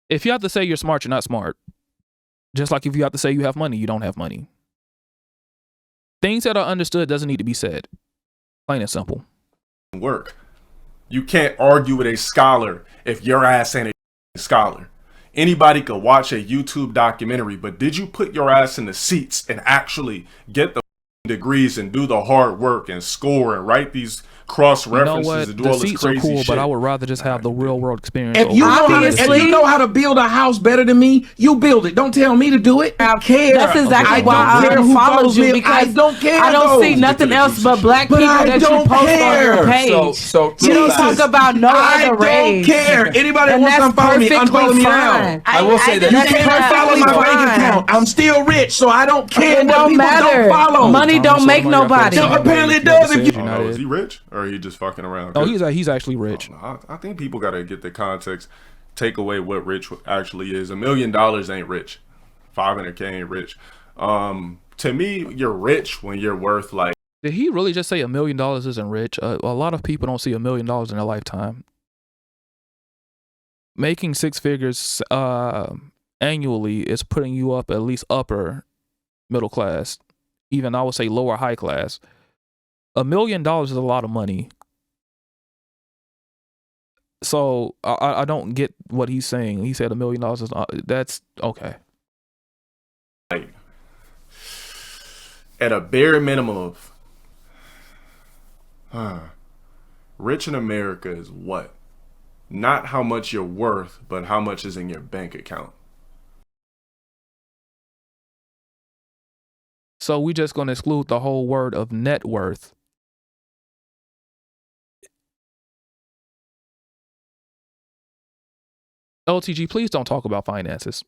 [SPEAKER 1] If you have to say you're smart, you're not smart. Just like if you have to say you have money, you don't have money. Things that are understood doesn't need to be said. Plain and simple.
[SPEAKER 2] Work. You can't argue with a scholar if your ass ain't a scholar. Anybody could watch a YouTube documentary, but did you put your ass in the seats and actually get the degrees and do the hard work and score and write these cross
[SPEAKER 1] You know
[SPEAKER 2] references
[SPEAKER 1] what?
[SPEAKER 2] and do
[SPEAKER 1] The
[SPEAKER 2] all this
[SPEAKER 1] seats are
[SPEAKER 2] crazy
[SPEAKER 1] cool,
[SPEAKER 2] shit.
[SPEAKER 1] but I would rather just have the real world experience.
[SPEAKER 4] If you,
[SPEAKER 3] Obviously.
[SPEAKER 4] know how to build a house better than me, you build it. Don't tell me to do it. I care.
[SPEAKER 3] That's exactly why
[SPEAKER 4] I don't care
[SPEAKER 3] I
[SPEAKER 4] who
[SPEAKER 3] unfollowed
[SPEAKER 4] follows
[SPEAKER 3] you,
[SPEAKER 4] me.
[SPEAKER 3] because
[SPEAKER 4] I don't care.
[SPEAKER 3] I don't see
[SPEAKER 2] Get
[SPEAKER 3] nothing
[SPEAKER 2] to the
[SPEAKER 3] else
[SPEAKER 2] juicy
[SPEAKER 3] but
[SPEAKER 2] shit.
[SPEAKER 3] black
[SPEAKER 4] But
[SPEAKER 3] people
[SPEAKER 4] I
[SPEAKER 3] that you
[SPEAKER 4] don't
[SPEAKER 3] post on your
[SPEAKER 4] care.
[SPEAKER 3] page.
[SPEAKER 4] So
[SPEAKER 3] You don't talk about no
[SPEAKER 4] I
[SPEAKER 3] other race.
[SPEAKER 4] don't care. Anybody that
[SPEAKER 3] And
[SPEAKER 4] wants to
[SPEAKER 3] that's
[SPEAKER 4] unfollow me,
[SPEAKER 3] perfectly
[SPEAKER 4] unfollow me
[SPEAKER 3] fine.
[SPEAKER 4] now.
[SPEAKER 7] I will say that
[SPEAKER 4] You
[SPEAKER 3] That's
[SPEAKER 4] can't follow my
[SPEAKER 3] perfectly
[SPEAKER 4] bank
[SPEAKER 3] fine.
[SPEAKER 4] account. I'm still rich, so I don't care
[SPEAKER 3] It
[SPEAKER 4] what
[SPEAKER 3] don't
[SPEAKER 4] people
[SPEAKER 3] matter.
[SPEAKER 4] don't follow.
[SPEAKER 3] Money
[SPEAKER 1] Tommy
[SPEAKER 3] don't make
[SPEAKER 1] Sotomayor,
[SPEAKER 3] nobody.
[SPEAKER 1] I feel like
[SPEAKER 4] Apparently it
[SPEAKER 1] you have
[SPEAKER 4] does
[SPEAKER 1] to
[SPEAKER 4] if
[SPEAKER 1] say
[SPEAKER 4] you-
[SPEAKER 2] I don't know,
[SPEAKER 1] United.
[SPEAKER 2] is he rich or he just fucking around?
[SPEAKER 1] No, he's actually rich.
[SPEAKER 2] I think people gotta get the context, take away what rich actually is. $1 million ain't rich. 500K ain't rich. To me, you're rich when you're worth like.
[SPEAKER 1] Did he really just say $1 million isn't rich? A lot of people don't see $1 million in their lifetime. Making six figures annually is putting you up at least upper middle class, even I would say lower high class. $1 million is a lot of money. So I don't get what he's saying. He said $1 million is that's okay.
[SPEAKER 2] Like, at a bare minimum of rich in America is what? Not how much you're worth, but how much is in your bank account.
[SPEAKER 1] So we just gonna exclude the whole word of net worth. LTG, please don't talk about finances.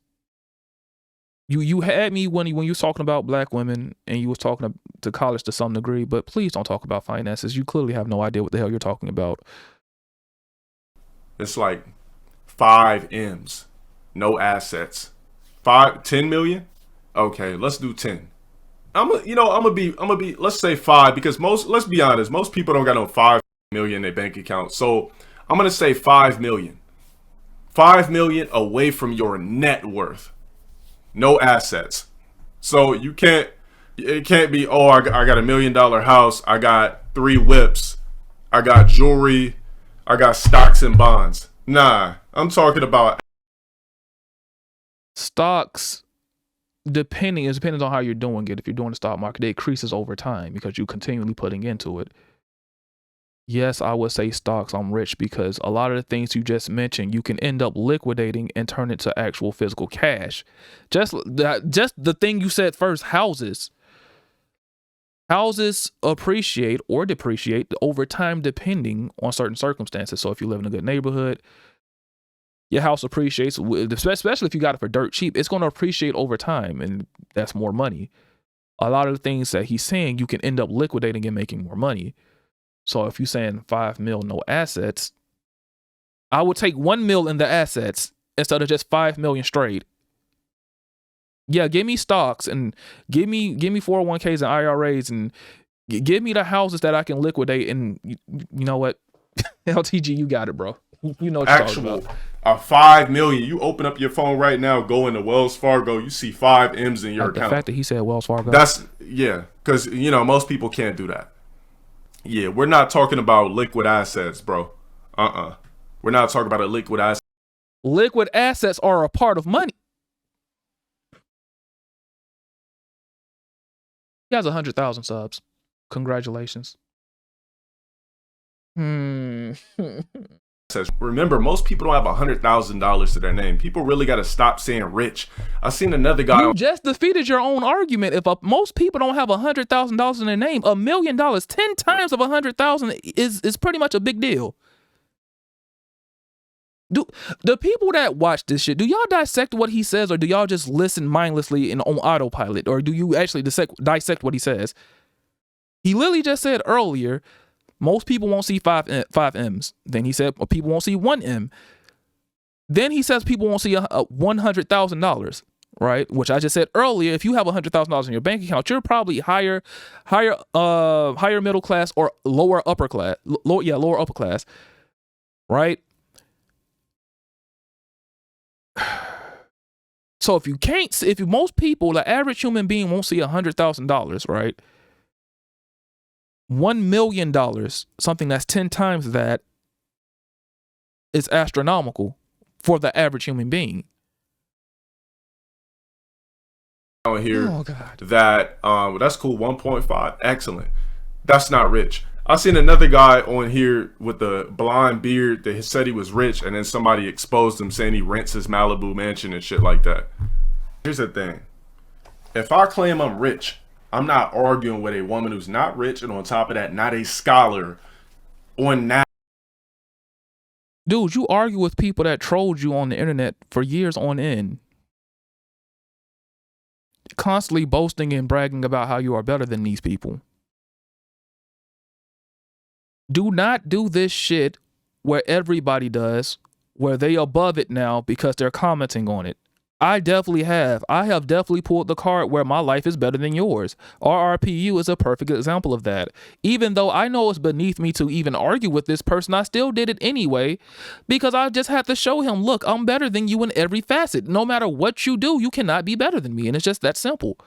[SPEAKER 1] You had me when you was talking about black women and you was talking to college to some degree, but please don't talk about finances. You clearly have no idea what the hell you're talking about.
[SPEAKER 2] It's like 5 M's, no assets. 10 million? Okay, let's do 10. I'm gonna be let's say 5, because let's be honest, most people don't got no 5 million in their bank account. So I'm gonna say 5 million. 5 million away from your net worth. No assets. So it can't be, oh, I got $1 million house, I got 3 whips, I got jewelry, I got stocks and bonds. Nah, I'm talking about
[SPEAKER 1] Stocks, depending on how you're doing it. If you're doing the stock market, it increases over time because you're continually putting into it. Yes, I would say stocks, I'm rich, because a lot of the things you just mentioned, you can end up liquidating and turn it to actual physical cash. Just the thing you said first, houses. Houses appreciate or depreciate over time depending on certain circumstances. So if you live in a good neighborhood, your house appreciates, especially if you got it for dirt cheap, it's going to appreciate over time, and that's more money. A lot of the things that he's saying, you can end up liquidating and making more money. So if you're saying 5 mil, no assets, I would take 1 mil in the assets instead of just 5 million straight. Yeah, give me stocks and give me 401ks and IRAs and give me the houses that I can liquidate. And you know what? LTG, you got it, bro. You know what you're talking
[SPEAKER 2] actual
[SPEAKER 1] about.
[SPEAKER 2] 5 million. You open up your phone right now, go into Wells Fargo, you see 5 M's in your
[SPEAKER 1] The
[SPEAKER 2] account.
[SPEAKER 1] fact that he said Wells Fargo.
[SPEAKER 2] Because most people can't do that. Yeah, we're not talking about liquid assets, bro. We're not talking about a liquid asset.
[SPEAKER 1] Liquid assets are a part of money. He has 100,000 subs. Congratulations.
[SPEAKER 2] Remember, most people don't have $100,000 to their name. People really got to stop saying rich. I seen another guy.
[SPEAKER 1] You just defeated your own argument. If most people don't have $100,000 in their name, $1 million, 10 times of 100,000 is pretty much a big deal. Do the people that watch this shit, do y'all dissect what he says, or do y'all just listen mindlessly on autopilot, or do you actually dissect what he says? He literally just said earlier, most people won't see 5 M's. Then he said people won't see 1 M. Then he says people won't see $100,000, right? Which I just said earlier. If you have $100,000 in your bank account, you're probably higher middle class or lower upper class. Lower upper class, right? So if most people, the average human being won't see $100,000, right? $1 million, something that's 10 times that, is astronomical for the average human being.
[SPEAKER 2] Here,
[SPEAKER 1] oh God,
[SPEAKER 2] that that's cool. 1.5, excellent. That's not rich. I seen another guy on here with a blonde beard that said he was rich, and then somebody exposed him saying he rents his Malibu mansion and shit like that. Here's the thing. If I claim I'm rich, I'm not arguing with a woman who's not rich, and on top of that, not a scholar on that.
[SPEAKER 1] Dude, you argue with people that trolled you on the internet for years on end. Constantly boasting and bragging about how you are better than these people. Do not do this shit where everybody does, where they above it now because they're commenting on it. I definitely have. I have definitely pulled the card where my life is better than yours. RRPU is a perfect example of that. Even though I know it's beneath me to even argue with this person, I still did it anyway because I just had to show him, look, I'm better than you in every facet. No matter what you do, you cannot be better than me. And it's just that simple.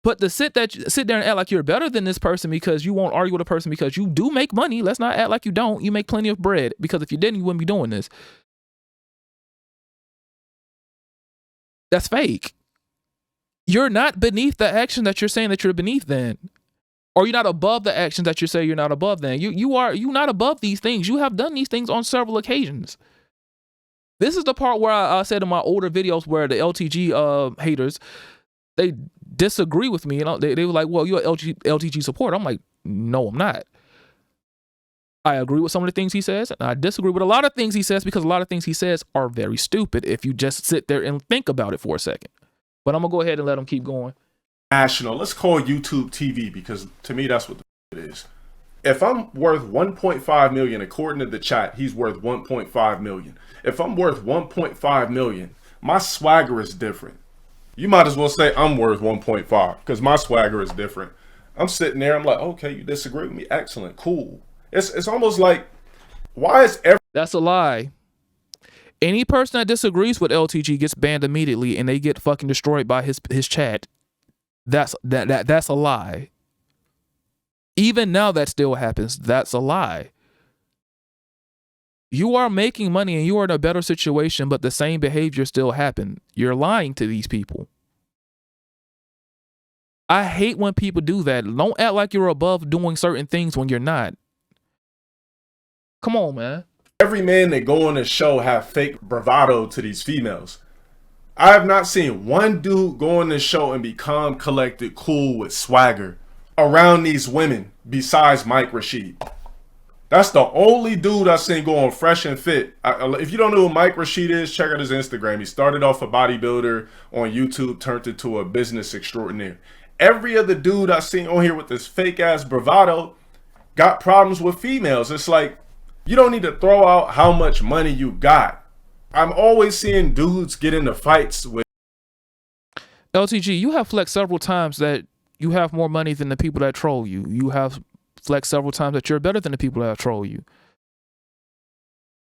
[SPEAKER 1] But to sit there and act like you're better than this person because you won't argue with a person because you do make money. Let's not act like you don't. You make plenty of bread, because if you didn't, you wouldn't be doing this. That's fake. You're not beneath the action that you're saying that you're beneath then. Or you're not above the actions that you say you're not above then. You're not above these things. You have done these things on several occasions. This is the part where I said in my older videos where the LTG haters, they disagree with me. And they were like, well, you're an LTG supporter. I'm like, no, I'm not. I agree with some of the things he says, and I disagree with a lot of things he says because a lot of things he says are very stupid if you just sit there and think about it for a second. But I'm going to go ahead and let him keep going.
[SPEAKER 2] National. Let's call YouTube TV, because to me, that's what it is. If I'm worth 1.5 million, according to the chat, he's worth 1.5 million. If I'm worth 1.5 million, my swagger is different. You might as well say I'm worth 1.5 because my swagger is different. I'm sitting there, I'm like, okay, you disagree with me? Excellent, cool. It's almost like, why is every... That's
[SPEAKER 1] a lie. Any person that disagrees with LTG gets banned immediately and they get fucking destroyed by his chat. That's a lie. Even now that still happens. That's a lie. You are making money and you are in a better situation, but the same behavior still happen. You're lying to these people. I hate when people do that. Don't act like you're above doing certain things when you're not. Come on, man.
[SPEAKER 2] Every man that go on the show have fake bravado to these females. I have not seen one dude go on the show and be calm, collected, cool with swagger around these women besides Mike Rashid. That's the only dude I've seen go on Fresh and Fit. If you don't know who Mike Rashid is, check out his Instagram. He started off a bodybuilder on YouTube, turned into a business extraordinaire. Every other dude I've seen on here with this fake ass bravado got problems with females. It's like, you don't need to throw out how much money you got. I'm always seeing dudes get into fights with...
[SPEAKER 1] LTG, you have flexed several times that you have more money than the people that troll you. You have flexed several times that you're better than the people that troll you.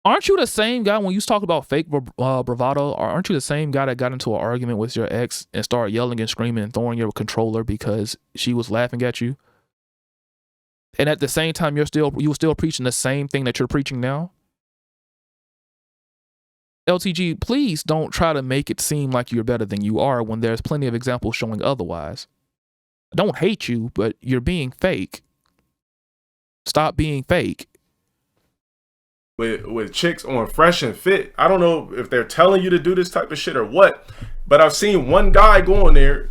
[SPEAKER 1] Aren't you the same guy when you talk about fake bravado? Or aren't you the same guy that got into an argument with your ex and started yelling and screaming and throwing your controller because she was laughing at you? And at the same time, you were still preaching the same thing that you're preaching now? LTG, please don't try to make it seem like you're better than you are when there's plenty of examples showing otherwise. I don't hate you, but you're being fake. Stop being fake.
[SPEAKER 2] With chicks on Fresh and Fit, I don't know if they're telling you to do this type of shit or what, but I've seen one guy go on there,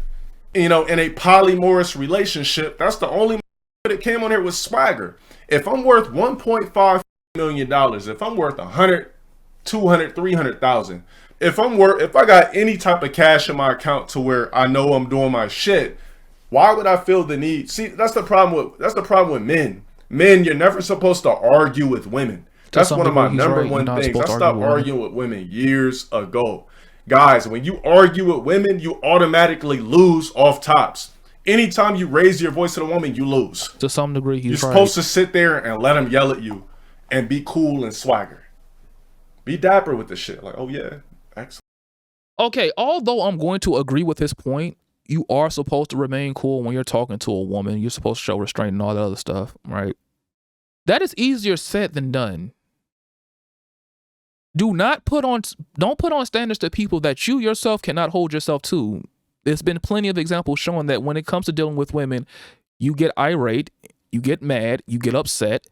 [SPEAKER 2] in a polyamorous relationship. That's the only that came on here with swagger. If I'm worth $1.5 million, if I'm worth 100, 200, 300,000, if I got any type of cash in my account to where I know I'm doing my shit, why would I feel the need? See, that's the problem with men. Men, you're never supposed to argue with women. That's one of my number one things. I stopped arguing with women years ago. Guys, when you argue with women, you automatically lose off tops. Anytime you raise your voice to a woman, you lose.
[SPEAKER 1] To some degree,
[SPEAKER 2] you're supposed to sit there and let them yell at you and be cool and swagger. Be dapper with the shit. Like, oh yeah, excellent.
[SPEAKER 1] Okay, although I'm going to agree with his point, you are supposed to remain cool when you're talking to a woman. You're supposed to show restraint and all that other stuff, right? That is easier said than done. Don't put on standards to people that you yourself cannot hold yourself to. There's been plenty of examples showing that when it comes to dealing with women, you get irate You get mad. You get upset.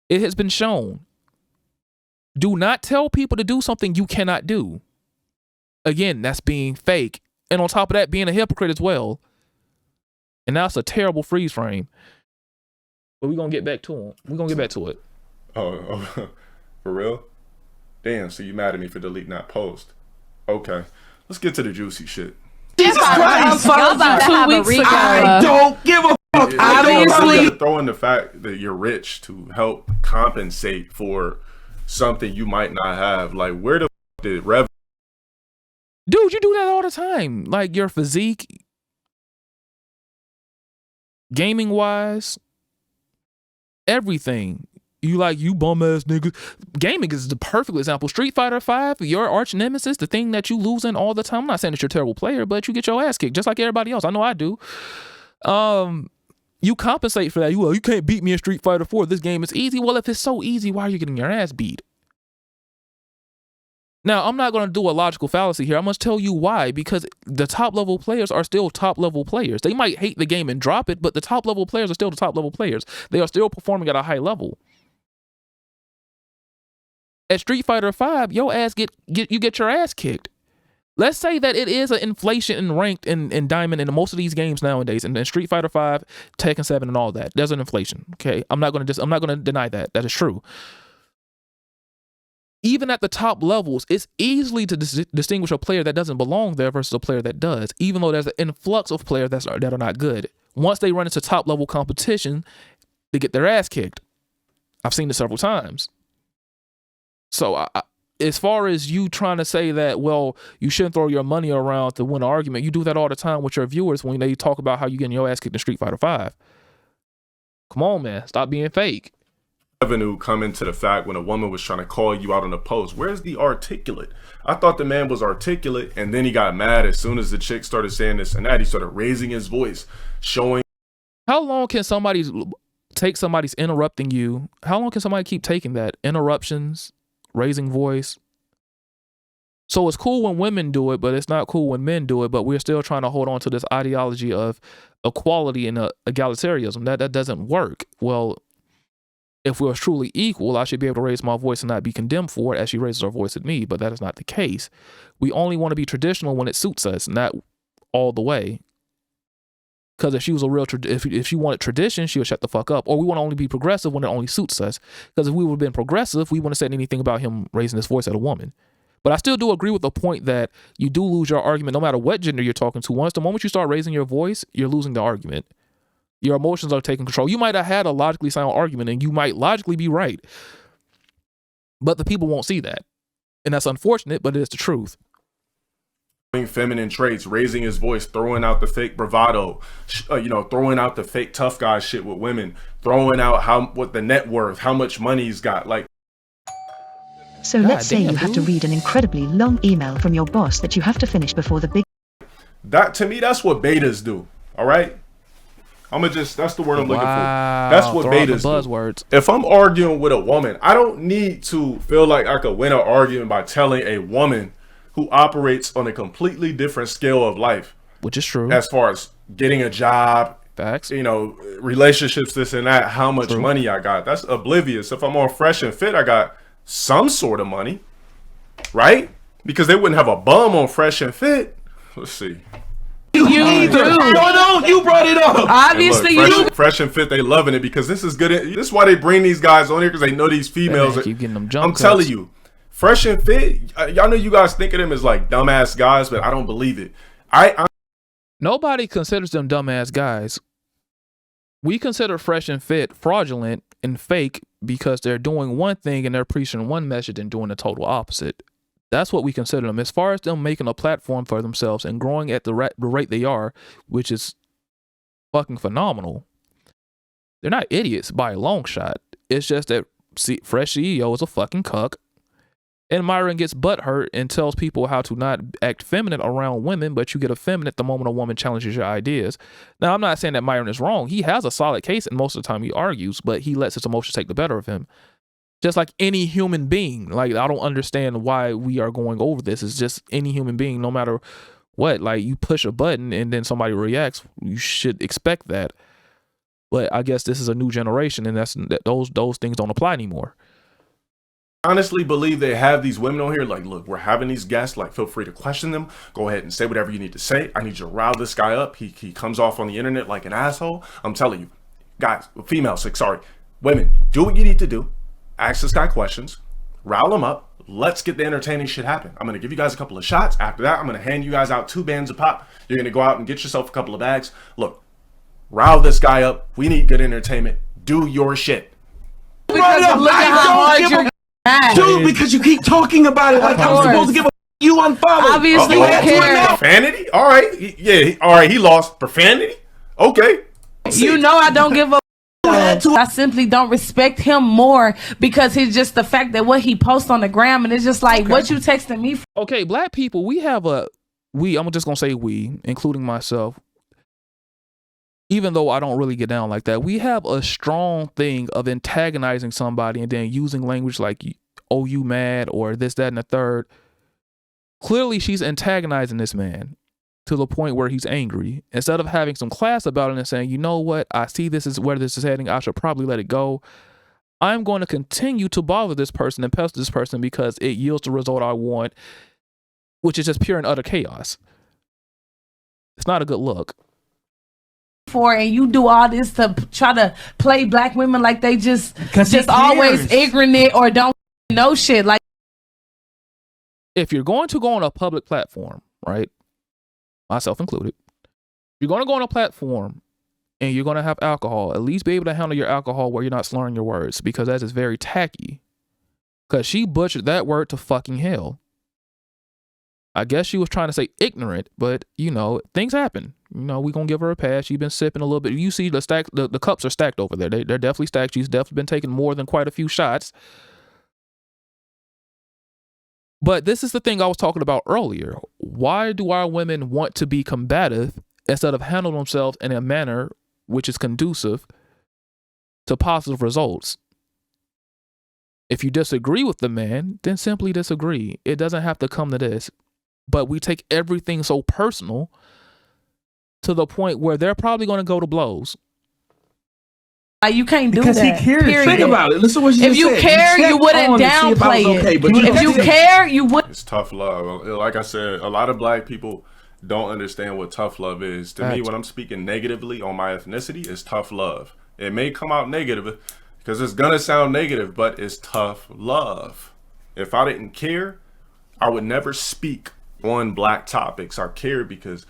[SPEAKER 1] It has been shown. Do not tell people to do something you cannot do. Again, that's being fake. And on top of that, being a hypocrite as well. And that's a terrible freeze frame. But we're going to get back to him. We're going to get back to it.
[SPEAKER 2] Oh, for real? Damn, so you mad at me for deleting that post. Okay. Let's get to the juicy shit.
[SPEAKER 4] Jesus Christ! I don't give a fuck.
[SPEAKER 2] Obviously, throw in the fact that you're rich to help compensate for something you might not have. Like, where the fuck did revenue?
[SPEAKER 1] Dude, you do that all the time. Like, your physique, gaming wise, everything. You bum ass niggas. Gaming is the perfect example. Street Fighter 5, your arch nemesis, the thing that you lose in all the time. I'm not saying that you're a terrible player, but you get your ass kicked just like everybody else. I know I do. You compensate for that. You can't beat me in Street Fighter 4. This game is easy. Well, if it's so easy, why are you getting your ass beat? Now, I'm not going to do a logical fallacy here. I must tell you why. Because the top level players are still top level players. They might hate the game and drop it, but the top level players are still the top level players. They are still performing at a high level. At Street Fighter 5, your ass get your ass kicked. Let's say that it is an inflation in ranked and diamond in most of these games nowadays, and Street Fighter 5, Tekken 7, and all that. There's an inflation. Okay, I'm not gonna deny that. That is true. Even at the top levels, it's easily to distinguish a player that doesn't belong there versus a player that does. Even though there's an influx of players that are not good. Once they run into top level competition, they get their ass kicked. I've seen it several times. So as far as you trying to say that, well, you shouldn't throw your money around to win an argument, you do that all the time with your viewers when they talk about how you getting your ass kicked in Street Fighter 5. Come on, man. Stop being fake.
[SPEAKER 2] Revenue come into the fact when a woman was trying to call you out on a post. Where's the articulate? I thought the man was articulate, and then he got mad as soon as the chick started saying this and that. He started raising his voice, showing.
[SPEAKER 1] How long can somebody's interrupting you? How long can somebody keep taking that? Interruptions, raising voice. So it's cool when women do it, but it's not cool when men do it. But we're still trying to hold on to this ideology of equality and egalitarianism. That doesn't work. Well, if we're truly equal, I should be able to raise my voice and not be condemned for it as she raises her voice at me. But that is not the case. We only want to be traditional when it suits us, not all the way. Because if she was a real, if she wanted tradition, she would shut the fuck up. Or we want to only be progressive when it only suits us. Because if we would have been progressive, we wouldn't have said anything about him raising his voice at a woman. But I still do agree with the point that you do lose your argument no matter what gender you're talking to. Once the moment you start raising your voice, you're losing the argument. Your emotions are taking control. You might have had a logically sound argument and you might logically be right. But the people won't see that. And that's unfortunate, but it is the truth.
[SPEAKER 2] Feminine traits, raising his voice, throwing out the fake bravado, throwing out the fake tough guy shit with women, throwing out what the net worth, how much money he's got. Like,
[SPEAKER 7] so let's say you have to read an incredibly long email from your boss that you have to finish before the big.
[SPEAKER 2] That to me, that's what betas do. All right. That's the word I'm looking for. That's what betas
[SPEAKER 1] buzzwords.
[SPEAKER 2] Do. If I'm arguing with a woman, I don't need to feel like I could win an argument by telling a woman who operates on a completely different scale of life.
[SPEAKER 1] Which is true.
[SPEAKER 2] As far as getting a job,
[SPEAKER 1] facts,
[SPEAKER 2] relationships, this and that, how much money I got. That's oblivious. If I'm on Fresh and Fit, I got some sort of money, right? Because they wouldn't have a bum on Fresh and Fit. Let's see.
[SPEAKER 4] You either. No, you brought it up.
[SPEAKER 3] Obviously,
[SPEAKER 2] hey, look, Fresh and Fit, they loving it because this is good. This is why they bring these guys on here, because they know these females.
[SPEAKER 1] Keep getting them jump
[SPEAKER 2] I'm
[SPEAKER 1] cuts.
[SPEAKER 2] telling you, Fresh and Fit, y'all know you guys think of them as like dumbass guys, but I don't believe it.
[SPEAKER 1] Nobody considers them dumbass guys. We consider Fresh and Fit fraudulent and fake because they're doing one thing and they're preaching one message and doing the total opposite. That's what we consider them. As far as them making a platform for themselves and growing at the rate they are, which is fucking phenomenal, they're not idiots by a long shot. It's just that Fresh CEO is a fucking cuck. And Myron gets butthurt and tells people how to not act feminine around women, but you get effeminate the moment a woman challenges your ideas. Now, I'm not saying that Myron is wrong. He has a solid case, and most of the time he argues, but he lets his emotions take the better of him. Just like any human being. Like, I don't understand why we are going over this. It's just any human being, no matter what. Like, you push a button and then somebody reacts. You should expect that. But I guess this is a new generation, and those things don't apply anymore.
[SPEAKER 2] Honestly believe they have these women on here like, look, we're having these guests, like, feel free to question them, go ahead and say whatever you need to say. I need you to rile this guy up. He comes off on the internet like an asshole. I'm telling you, guys, females, sorry, women, do what you need to do. Ask this guy questions, rile him up. Let's get the entertaining shit happen. I'm gonna give you guys a couple of shots. After that, I'm gonna hand you guys out 2 bands of pop. You're gonna go out and get yourself a couple of bags. Look, rile this guy up. We need good entertainment. Do your shit.
[SPEAKER 3] Because look at how hard you're
[SPEAKER 4] Dude, because you keep talking about it like I'm supposed to give a you unfollow.
[SPEAKER 3] Obviously, you care.
[SPEAKER 2] Profanity? All right. Yeah, all right. He lost. Profanity? Okay.
[SPEAKER 3] You know I don't give a I simply don't respect him more because it's just the fact that what he posts on the gram, and it's just like, what you texting me for?
[SPEAKER 1] Okay, black people, I'm just gonna say we, including myself, even though I don't really get down like that, we have a strong thing of antagonizing somebody and then using language like, oh, you mad, or this, that, and the third. Clearly, she's antagonizing this man to the point where he's angry. Instead of having some class about it and saying, you know what, I see this is where this is heading, I should probably let it go. I'm going to continue to bother this person and pester this person because it yields the result I want, which is just pure and utter chaos. It's not a good look.
[SPEAKER 3] And you do all this to try to play black women like they just always ignorant or don't know shit. Like,
[SPEAKER 1] if you're going to go on a public platform, right, myself included, you're going to go on a platform and you're going to have alcohol, at least be able to handle your alcohol where you're not slurring your words, because that is very tacky. Because she butchered that word to fucking hell. I guess she was trying to say ignorant, but, you know, things happen. You know, we're going to give her a pass. She's been sipping a little bit. You see the cups are stacked over there. They're definitely stacked. She's definitely been taking more than quite a few shots. But this is the thing I was talking about earlier. Why do our women want to be combative instead of handle themselves in a manner which is conducive to positive results? If you disagree with the man, then simply disagree. It doesn't have to come to this. But we take everything so personal to the point where they're probably going to go to blows.
[SPEAKER 3] You can't do
[SPEAKER 4] because
[SPEAKER 3] that.
[SPEAKER 4] He cares.
[SPEAKER 3] Period.
[SPEAKER 4] Think about it. Listen what she
[SPEAKER 3] If you
[SPEAKER 4] said.
[SPEAKER 3] care, you wouldn't downplay it.
[SPEAKER 4] Okay, but
[SPEAKER 3] if you care, you would.
[SPEAKER 2] It's tough love. Like I said, a lot of black people don't understand what tough love is. To me, when I'm speaking negatively on my ethnicity, it's tough love. It may come out negative because it's gonna sound negative, but it's tough love. If I didn't care, I would never speak on black topics. I care because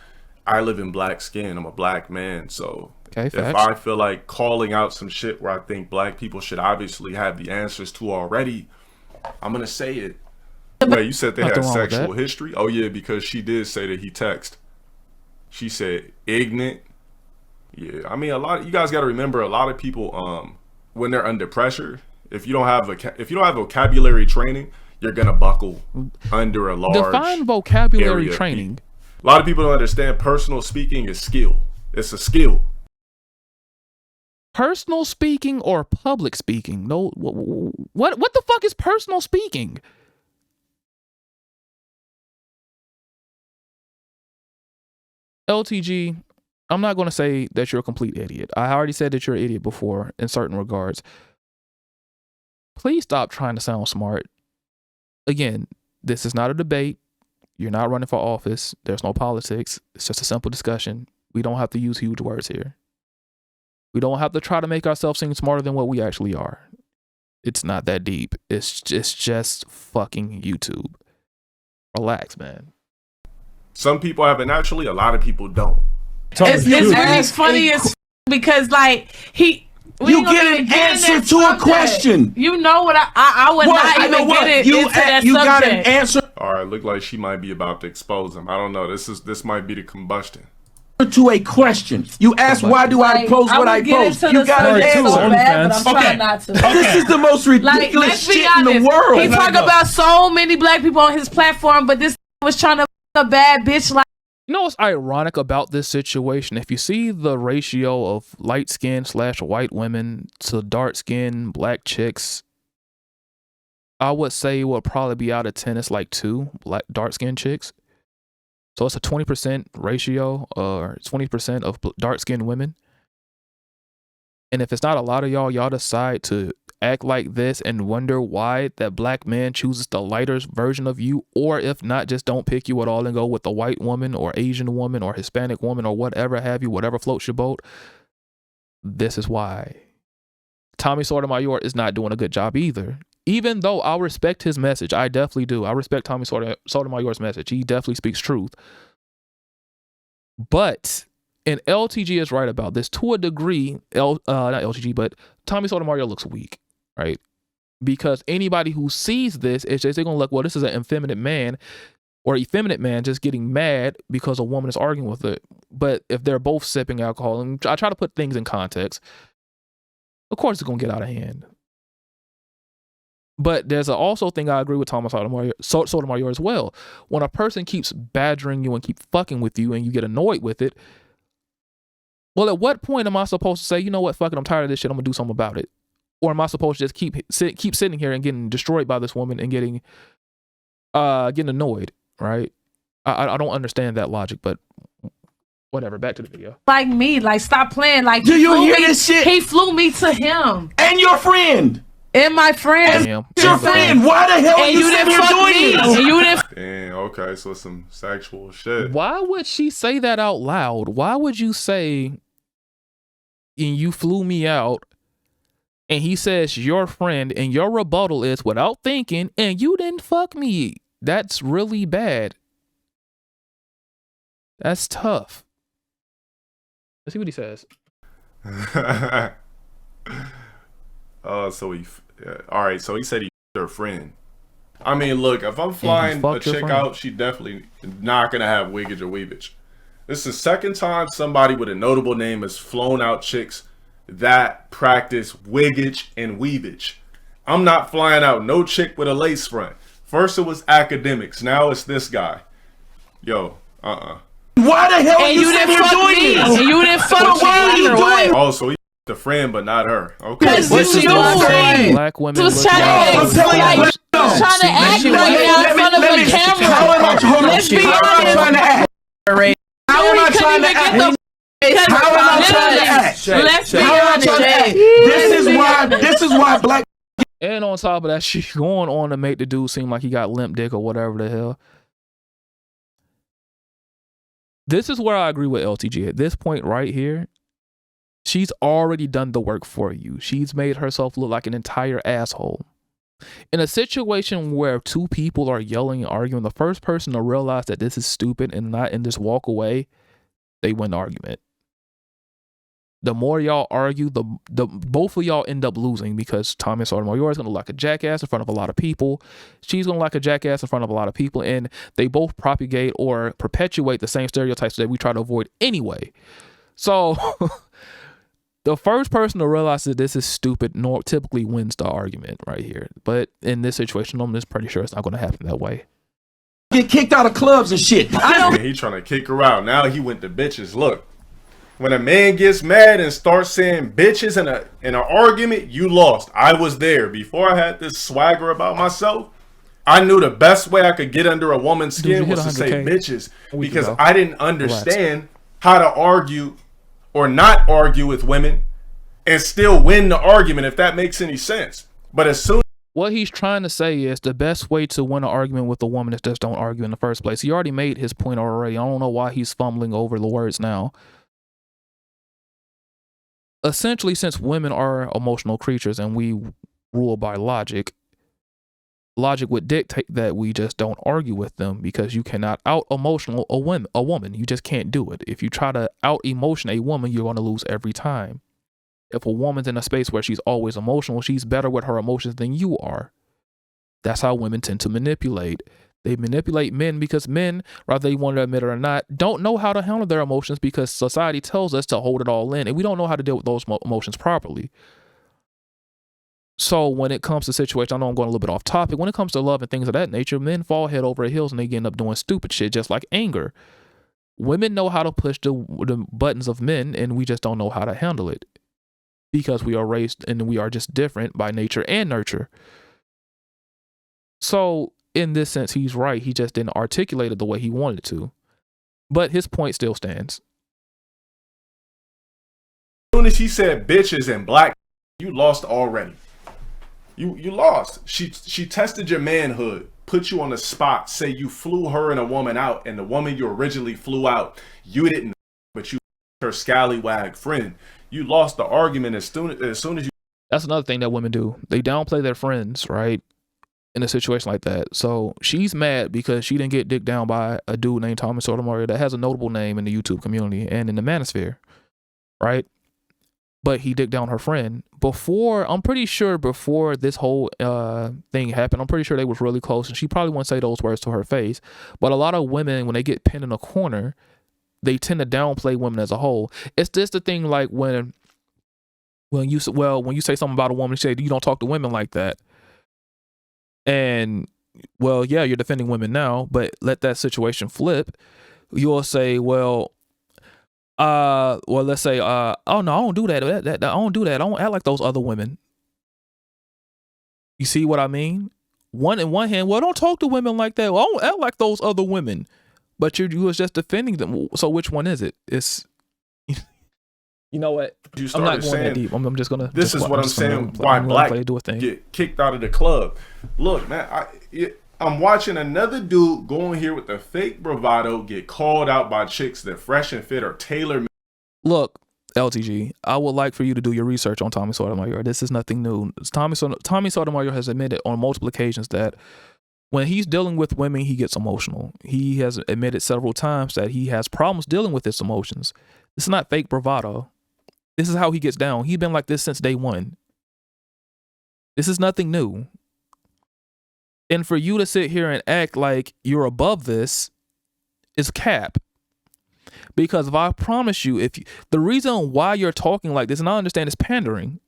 [SPEAKER 2] I live in black skin. I'm a black man, so if I feel like calling out some shit where I think black people should obviously have the answers to already, I'm gonna say it. Wait, you said they had sexual history? Oh yeah, because she did say that he texted. She said ignorant. Yeah, I mean, you guys got to remember, a lot of people when they're under pressure, if you don't have vocabulary training, you're gonna buckle under a large
[SPEAKER 1] define vocabulary training.
[SPEAKER 2] A lot of people don't understand personal speaking is skill. It's a skill.
[SPEAKER 1] Personal speaking or public speaking? No, what the fuck is personal speaking? LTG, I'm not going to say that you're a complete idiot. I already said that you're an idiot before in certain regards. Please stop trying to sound smart. Again, this is not a debate. You're not running for office. There's no politics. It's just a simple discussion. We don't have to use huge words here. We don't have to try to make ourselves seem smarter than what we actually are. It's not that deep. It's just fucking YouTube. Relax, man.
[SPEAKER 2] Some people have it naturally. A lot of people don't.
[SPEAKER 3] It's really funny because like
[SPEAKER 4] you get an answer to a question.
[SPEAKER 3] You know what? I would not even get it into that
[SPEAKER 4] you
[SPEAKER 3] subject.
[SPEAKER 4] Got an answer.
[SPEAKER 2] All right, look like she might be about to expose him. I don't know. This might be the combustion.
[SPEAKER 4] To a question. You ask, why do I post what I post? You got an answer.
[SPEAKER 3] So bad, but I'm trying not to.
[SPEAKER 4] This is the most ridiculous shit in the world.
[SPEAKER 3] He talk about so many black people on his platform, but this was trying to a bad bitch like.
[SPEAKER 1] You know what's ironic about this situation? If you see the ratio of light skin / white women to dark skin black chicks, I would say it would probably be out of 10. It's like 2 dark skin chicks. So it's a 20% ratio or 20% of dark skinned women. And if it's not a lot of y'all decide to act like this and wonder why that black man chooses the lighter version of you, or if not, just don't pick you at all and go with the white woman or Asian woman or Hispanic woman or whatever have you, whatever floats your boat. This is why. Tommy Sotomayor is not doing a good job either. Even though I respect his message, I definitely do. I respect Tommy Sotomayor's message. He definitely speaks truth. But, and LTG is right about this to a degree, not LTG, but Tommy Sotomayor looks weak, right? Because anybody who sees this is just, they're going to look, well, this is an effeminate man just getting mad because a woman is arguing with it. But if they're both sipping alcohol, and I try to put things in context, of course it's going to get out of hand. But there's also thing I agree with Tommy Sotomayor as well. When a person keeps badgering you and keep fucking with you and you get annoyed with it, well, at what point am I supposed to say, you know what, fuck it, I'm tired of this shit, I'm going to do something about it? Or am I supposed to just keep sitting here and getting destroyed by this woman and getting annoyed, right? I don't understand that logic, but whatever, back to the video.
[SPEAKER 3] Like me, like stop playing. Like,
[SPEAKER 4] do you hear this shit?
[SPEAKER 3] He flew me to him.
[SPEAKER 4] And your friend.
[SPEAKER 3] And my friend.
[SPEAKER 1] Damn.
[SPEAKER 4] Your friend. Why the hell are you sitting here doing this?
[SPEAKER 3] And you didn't.
[SPEAKER 2] Damn, okay, so some sexual shit.
[SPEAKER 1] Why would she say that out loud? Why would you say, and you flew me out, and he says your friend, and your rebuttal is without thinking, and you didn't fuck me? That's really bad. That's tough. Let's see what he says.
[SPEAKER 2] All right, so he said he f***ed her friend. I mean, look, if I'm flying a chick out, she definitely not gonna have wiggage or weavage. This is the second time somebody with a notable name has flown out chicks that practice wiggage and weavage. I'm not flying out no chick with a lace front. First it was academics, now it's this guy. Yo,
[SPEAKER 4] Why the hell are you sitting here doing this?
[SPEAKER 3] And you didn't fuck me.
[SPEAKER 4] Why are you doing?
[SPEAKER 2] Oh, so he the friend, but not her. Okay.
[SPEAKER 3] Because you doing?
[SPEAKER 1] Black women
[SPEAKER 3] Was
[SPEAKER 1] look
[SPEAKER 3] trying
[SPEAKER 1] like
[SPEAKER 3] to act right now in front of a camera. Let's be honest.
[SPEAKER 4] How am I trying to act? How am I trying to act?
[SPEAKER 3] Let's be honest.
[SPEAKER 4] This is why black.
[SPEAKER 1] And on top of that, she's going on to make the dude seem like he got limp dick or whatever the hell. This is where I agree with LTG. At this point right here, she's already done the work for you. She's made herself look like an entire asshole. In a situation where two people are yelling and arguing, the first person to realize that this is stupid and not and just walk away, they win the argument. The more y'all argue, the both of y'all end up losing because Tommy Sotomayor is going to look like a jackass in front of a lot of people. She's going to look like a jackass in front of a lot of people. And they both propagate or perpetuate the same stereotypes that we try to avoid anyway. So the first person to realize that this is stupid typically wins the argument right here. But in this situation, I'm just pretty sure it's not going to happen that way.
[SPEAKER 4] Get kicked out of clubs and shit.
[SPEAKER 2] He trying to kick her out. Now he went to bitches. Look. When a man gets mad and starts saying bitches in an argument, you lost. I was there. Before I had this swagger about myself, I knew the best way I could get under a woman's skin was to say bitches because I didn't understand how to argue or not argue with women and still win the argument, if that makes any sense. But as soon
[SPEAKER 1] what he's trying to say is the best way to win an argument with a woman is just don't argue in the first place. He already made his point already. I don't know why he's fumbling over the words now. Essentially, since women are emotional creatures and we rule by logic, logic would dictate that we just don't argue with them because you cannot out-emotional a woman. You just can't do it. If you try to out-emotion a woman, you're going to lose every time. If a woman's in a space where she's always emotional, she's better with her emotions than you are. That's how women tend to manipulate. They manipulate men because men, whether they want to admit it or not, don't know how to handle their emotions because society tells us to hold it all in, and we don't know how to deal with those emotions properly. So when it comes to situations, I know I'm going a little bit off topic, when it comes to love and things of that nature, men fall head over heels and they end up doing stupid shit just like anger. Women know how to push the buttons of men, and we just don't know how to handle it because we are raised and we are just different by nature and nurture. So in this sense, he's right. He just didn't articulate it the way he wanted to. But his point still stands.
[SPEAKER 2] soon as he said bitches and black, you lost already. You lost. She tested your manhood, put you on the spot, say you flew her and a woman out, and the woman you originally flew out, you didn't, but you her scallywag friend. You lost the argument as soon as you.
[SPEAKER 1] That's another thing that women do. They downplay their friends, right? In a situation like that. So she's mad because she didn't get dicked down by a dude named Tommy Sotomayor that has a notable name in the YouTube community and in the manosphere, right? But he dicked down her friend. I'm pretty sure before this whole thing happened, I'm pretty sure they was really close, and she probably wouldn't say those words to her face. But a lot of women, when they get pinned in a corner, they tend to downplay women as a whole. It's just the thing, like when you say something about a woman, you say you don't talk to women like that. And well, yeah, you're defending women now, but let that situation flip. You'll say, let's say, oh no, I don't do that. I don't do that. I don't act like those other women. You see what I mean? In one hand, well, don't talk to women like that. Well, I don't act like those other women. But you was just defending them. So which one is it? It's, you know what? I'm not going that deep. I'm just gonna.
[SPEAKER 2] This is what I'm saying. Why black get kicked out of the club? Look, man, I'm watching another dude go in here with the fake bravado, get called out by chicks that fresh and fit or tailor.
[SPEAKER 1] Look, LTG, I would like for you to do your research on Tommy Sotomayor. This is nothing new. Tommy Sotomayor has admitted on multiple occasions that when he's dealing with women, he gets emotional. He has admitted several times that he has problems dealing with his emotions. This is not fake bravado. This is how he gets down. He's been like this since day one. This is nothing new. And for you to sit here and act like you're above this is cap. Because if I promise you, the reason why you're talking like this, and I understand, is pandering.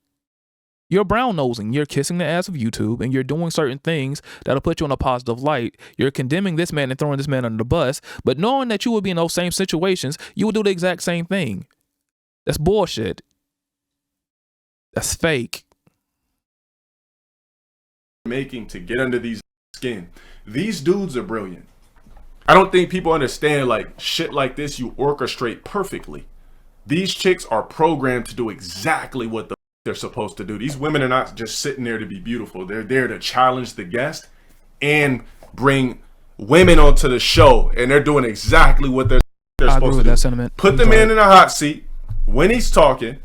[SPEAKER 1] You're brown nosing. You're kissing the ass of YouTube, and you're doing certain things that'll put you in a positive light. You're condemning this man and throwing this man under the bus, but knowing that you would be in those same situations, you would do the exact same thing. That's bullshit. That's fake.
[SPEAKER 2] Making to get under these skin. These dudes are brilliant. I don't think people understand, like, shit like this you orchestrate perfectly. These chicks are programmed to do exactly what they're supposed to do. These women are not just sitting there to be beautiful. They're there to challenge the guest and bring women onto the show, and they're doing exactly what they're supposed to do. That sentiment. Put the man in a hot seat when he's talking.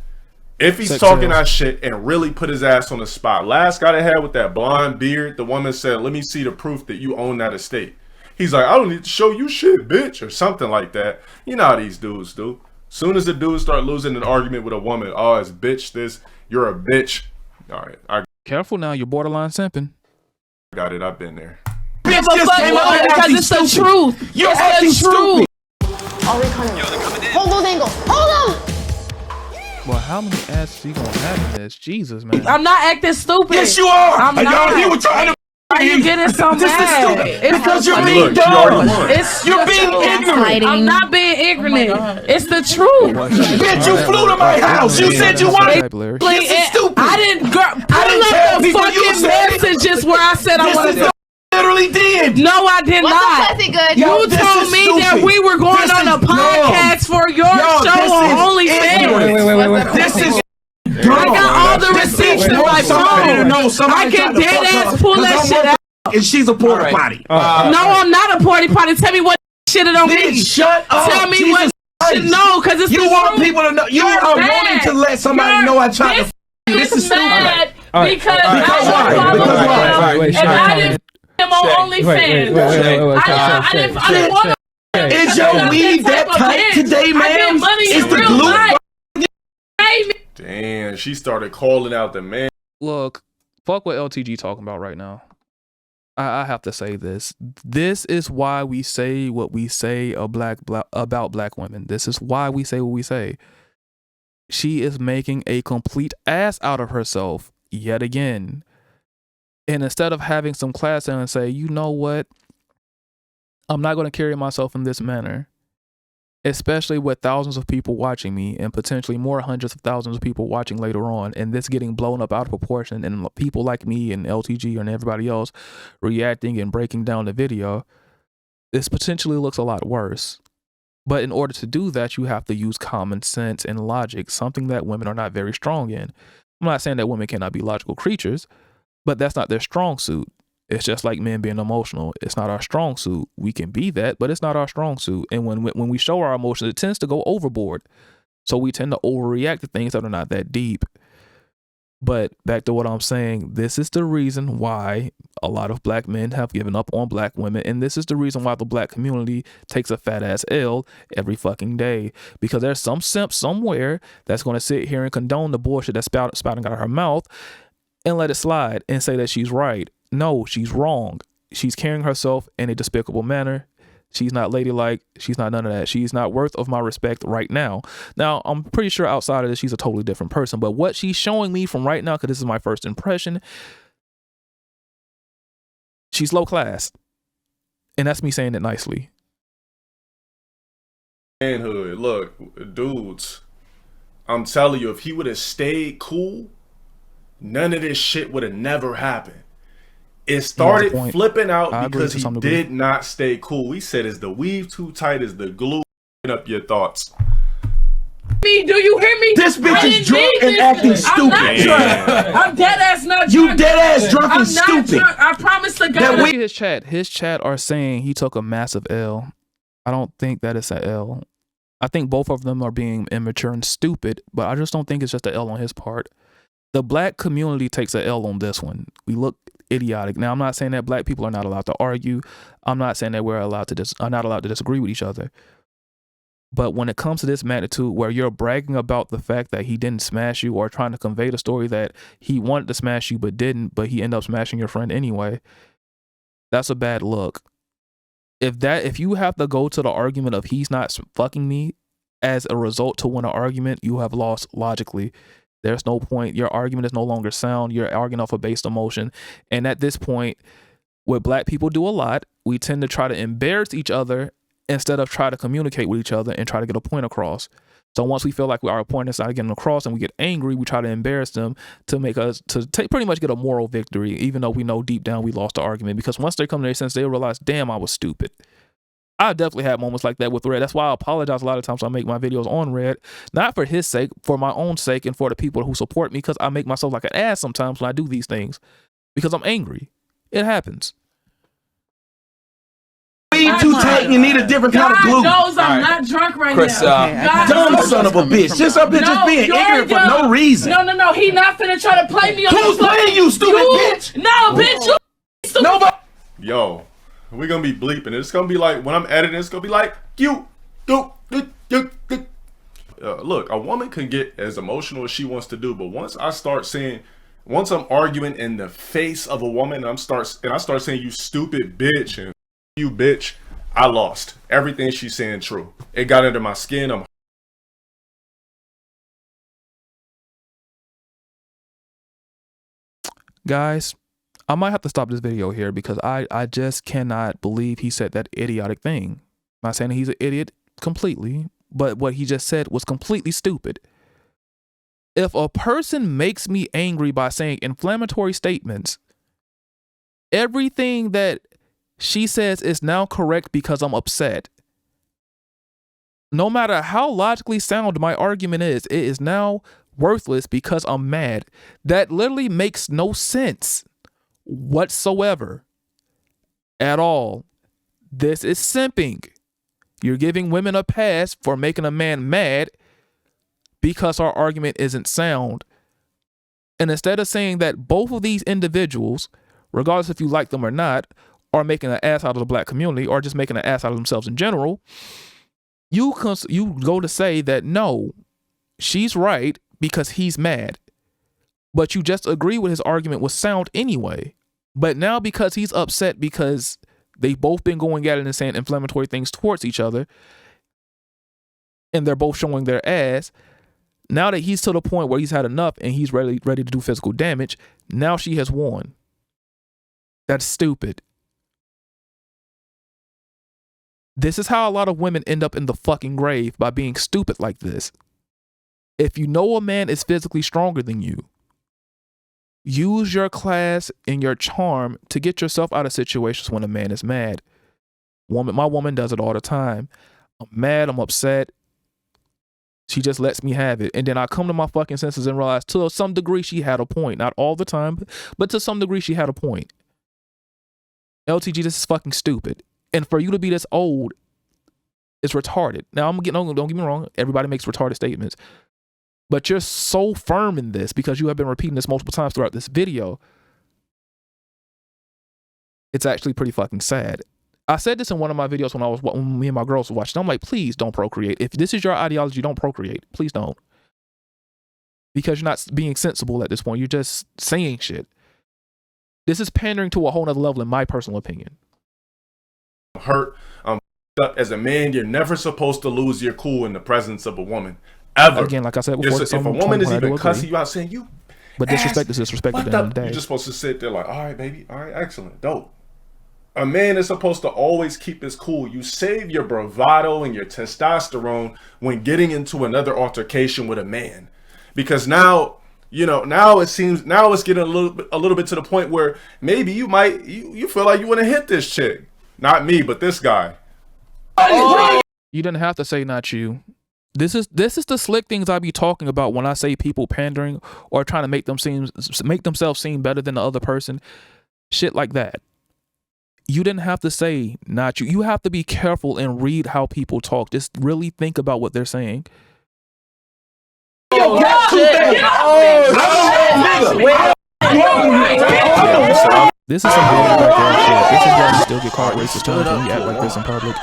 [SPEAKER 2] If he's talking that shit, and really put his ass on the spot. Last guy they had with that blonde beard, the woman said, "Let me see the proof that you own that estate." He's like, "I don't need to show you shit, bitch," or something like that. You know how these dudes do. Soon as the dudes start losing an argument with a woman, oh, it's bitch this, you're a bitch. All right,
[SPEAKER 1] careful now, you're borderline simping.
[SPEAKER 2] Got it, I've been there.
[SPEAKER 3] Because it's the truth.
[SPEAKER 4] You're acting stupid.
[SPEAKER 8] Hold those angles. Hold them.
[SPEAKER 1] Well, how many asses you gonna have in this? Jesus, man.
[SPEAKER 3] I'm not acting stupid.
[SPEAKER 4] Yes, you are.
[SPEAKER 3] I'm not.
[SPEAKER 4] You were trying to.
[SPEAKER 3] Why are you getting so mad?
[SPEAKER 4] This is stupid.
[SPEAKER 3] It's
[SPEAKER 4] because you're being dumb. You're being ignorant.
[SPEAKER 3] I'm not being ignorant. It's the truth.
[SPEAKER 4] Bitch, you flew to my house. You said you wanted. This is stupid.
[SPEAKER 3] I didn't tell people fucking messages where I said I wanted to.
[SPEAKER 4] Literally did.
[SPEAKER 3] No, I did not. You told me that we were going on a podcast for your show on OnlyFans.
[SPEAKER 4] Wait. This is.
[SPEAKER 3] I got all the receipts in my phone. I can dead ass pull that shit out.
[SPEAKER 4] And she's a porta potty.
[SPEAKER 3] No, I'm not a porta potty. Tell me what shit it don't mean.
[SPEAKER 4] Shut up.
[SPEAKER 3] Tell me what shit no, because it's
[SPEAKER 4] you want people to know. You are wanting to let somebody know I tried to. This is stupid.
[SPEAKER 3] Because I didn't him on OnlyFans. I didn't want to.
[SPEAKER 4] Is your weave that tight today, man? Is the glue?
[SPEAKER 2] Damn, she started calling out the man.
[SPEAKER 1] Look, fuck what LTG talking about right now. I have to say this. This is why we say what we say about black women. This is why we say what we say. She is making a complete ass out of herself yet again. And instead of having some class and say, you know what? I'm not going to carry myself in this manner. Especially with thousands of people watching me and potentially more hundreds of thousands of people watching later on, and this getting blown up out of proportion and people like me and LTG and everybody else reacting and breaking down the video, this potentially looks a lot worse. But in order to do that, you have to use common sense and logic, something that women are not very strong in. I'm not saying that women cannot be logical creatures, but that's not their strong suit. It's just like men being emotional. It's not our strong suit. We can be that, but it's not our strong suit. And when we show our emotions, it tends to go overboard. So we tend to overreact to things that are not that deep. But back to what I'm saying, this is the reason why a lot of black men have given up on black women. And this is the reason why the black community takes a fat ass L every fucking day. Because there's some simp somewhere that's going to sit here and condone the bullshit that's spouting out of her mouth and let it slide and say that she's right. No, she's wrong. She's carrying herself in a despicable manner. She's not ladylike. She's not none of that. She's not worth of my respect right now. Now, I'm pretty sure outside of this, she's a totally different person. But what she's showing me from right now, because this is my first impression, she's low class. And that's me saying it nicely.
[SPEAKER 2] Manhood. Look, dudes, I'm telling you, if he would have stayed cool, none of this shit would have never happened. It started flipping out because he did not stay cool. We said, is the weave too tight? Is the glue up your thoughts?
[SPEAKER 3] Me, do you hear me?
[SPEAKER 4] This bitch is drunk and acting stupid.
[SPEAKER 3] I'm not drunk. I'm dead ass not drunk.
[SPEAKER 4] You dead ass drunk and stupid.
[SPEAKER 3] I'm not drunk. I promise to God.
[SPEAKER 1] Look at his chat. His chat are saying he took a massive L. I don't think that is an L. I think both of them are being immature and stupid, but I just don't think it's just an L on his part. The black community takes an L on this one. We look idiotic. Now, I'm not saying that black people are not allowed to argue. I'm not saying that we're not allowed to disagree with each other. But when it comes to this magnitude where you're bragging about the fact that he didn't smash you or trying to convey the story that he wanted to smash you but didn't, but he ended up smashing your friend anyway, that's a bad look. If you have to go to the argument of he's not fucking me as a result to win an argument, you have lost logically. There's no point. Your argument is no longer sound. You're arguing off of based emotion. And at this point, what black people do a lot, we tend to try to embarrass each other instead of try to communicate with each other and try to get a point across. So once we feel like our point is not getting across and we get angry, we try to embarrass them to make us pretty much get a moral victory, even though we know deep down we lost the argument. Because once they come to their sense, they realize, damn, I was stupid. I definitely had moments like that with Red. That's why I apologize a lot of times when I make my videos on Red, not for his sake, for my own sake and for the people who support me, because I make myself like an ass sometimes when I do these things because I'm angry. It happens.
[SPEAKER 4] Weave too tight and you need a different kind of glue.
[SPEAKER 3] God knows I'm not drunk right
[SPEAKER 8] Chris,
[SPEAKER 3] now.
[SPEAKER 4] Dumb son of a bitch. Just up here just being ignorant for no reason.
[SPEAKER 3] No. He not finna try to play me on
[SPEAKER 4] Who's playing you, stupid bitch?
[SPEAKER 3] No, bitch, you stupid.
[SPEAKER 4] Nobody.
[SPEAKER 2] Yo, we're gonna be bleeping. It's gonna be like, when I'm editing, it's gonna be like, look, a woman can get as emotional as she wants to do, but once I'm arguing in the face of a woman and I start saying you stupid bitch and you bitch, I lost. Everything she's saying true. It got under my skin.
[SPEAKER 1] Guys, I might have to stop this video here because I just cannot believe he said that idiotic thing. I'm not saying he's an idiot completely, but what he just said was completely stupid. If a person makes me angry by saying inflammatory statements, everything that she says is now correct because I'm upset. No matter how logically sound my argument is, it is now worthless because I'm mad. That literally makes no sense whatsoever at all. This is simping. You're giving women a pass for making a man mad because our argument isn't sound. And instead of saying that both of these individuals, regardless if you like them or not, are making an ass out of the black community or just making an ass out of themselves in general, you go to say that no, she's right because he's mad. But you just agree with his argument was sound anyway. But now because he's upset because they've both been going at it and saying inflammatory things towards each other, and they're both showing their ass, now that he's to the point where he's had enough and he's ready to do physical damage, now she has won. That's stupid. This is how a lot of women end up in the fucking grave, by being stupid like this. If you know a man is physically stronger than you, use your class and your charm to get yourself out of situations when a man is mad. My woman does it all the time. I'm mad, I'm upset. She just lets me have it. And then I come to my fucking senses and realize to some degree she had a point. Not all the time, but to some degree she had a point. LTG, this is fucking stupid. And for you to be this old, it's retarded. Now, don't get me wrong, everybody makes retarded statements. But you're so firm in this because you have been repeating this multiple times throughout this video. It's actually pretty fucking sad. I said this in one of my videos when me and my girls were watching. I'm like, please don't procreate. If this is your ideology, don't procreate. Please don't. Because you're not being sensible at this point. You're just saying shit. This is pandering to a whole nother level in my personal opinion.
[SPEAKER 2] Hurt. As a man, you're never supposed to lose your cool in the presence of a woman. Ever.
[SPEAKER 1] Again, like I said before,
[SPEAKER 2] if a woman is even cussing you out saying you,
[SPEAKER 1] but disrespect is disrespect at the end of the day.
[SPEAKER 2] You're just supposed to sit there like, all right, baby, all right, excellent, dope. A man is supposed to always keep his cool. You save your bravado and your testosterone when getting into another altercation with a man, because now it's getting a little bit to the point where maybe you feel like you want to hit this chick, not me, but this guy.
[SPEAKER 1] You didn't have to say not you. This is the slick things I be talking about when I say people pandering or trying to make themselves seem better than the other person. Shit like that. You didn't have to say not you. You have to be careful and read how people talk. Just really think about what they're saying. This is some bullshit right there. Shit. This is why you still get called racist terms when you act like this in public.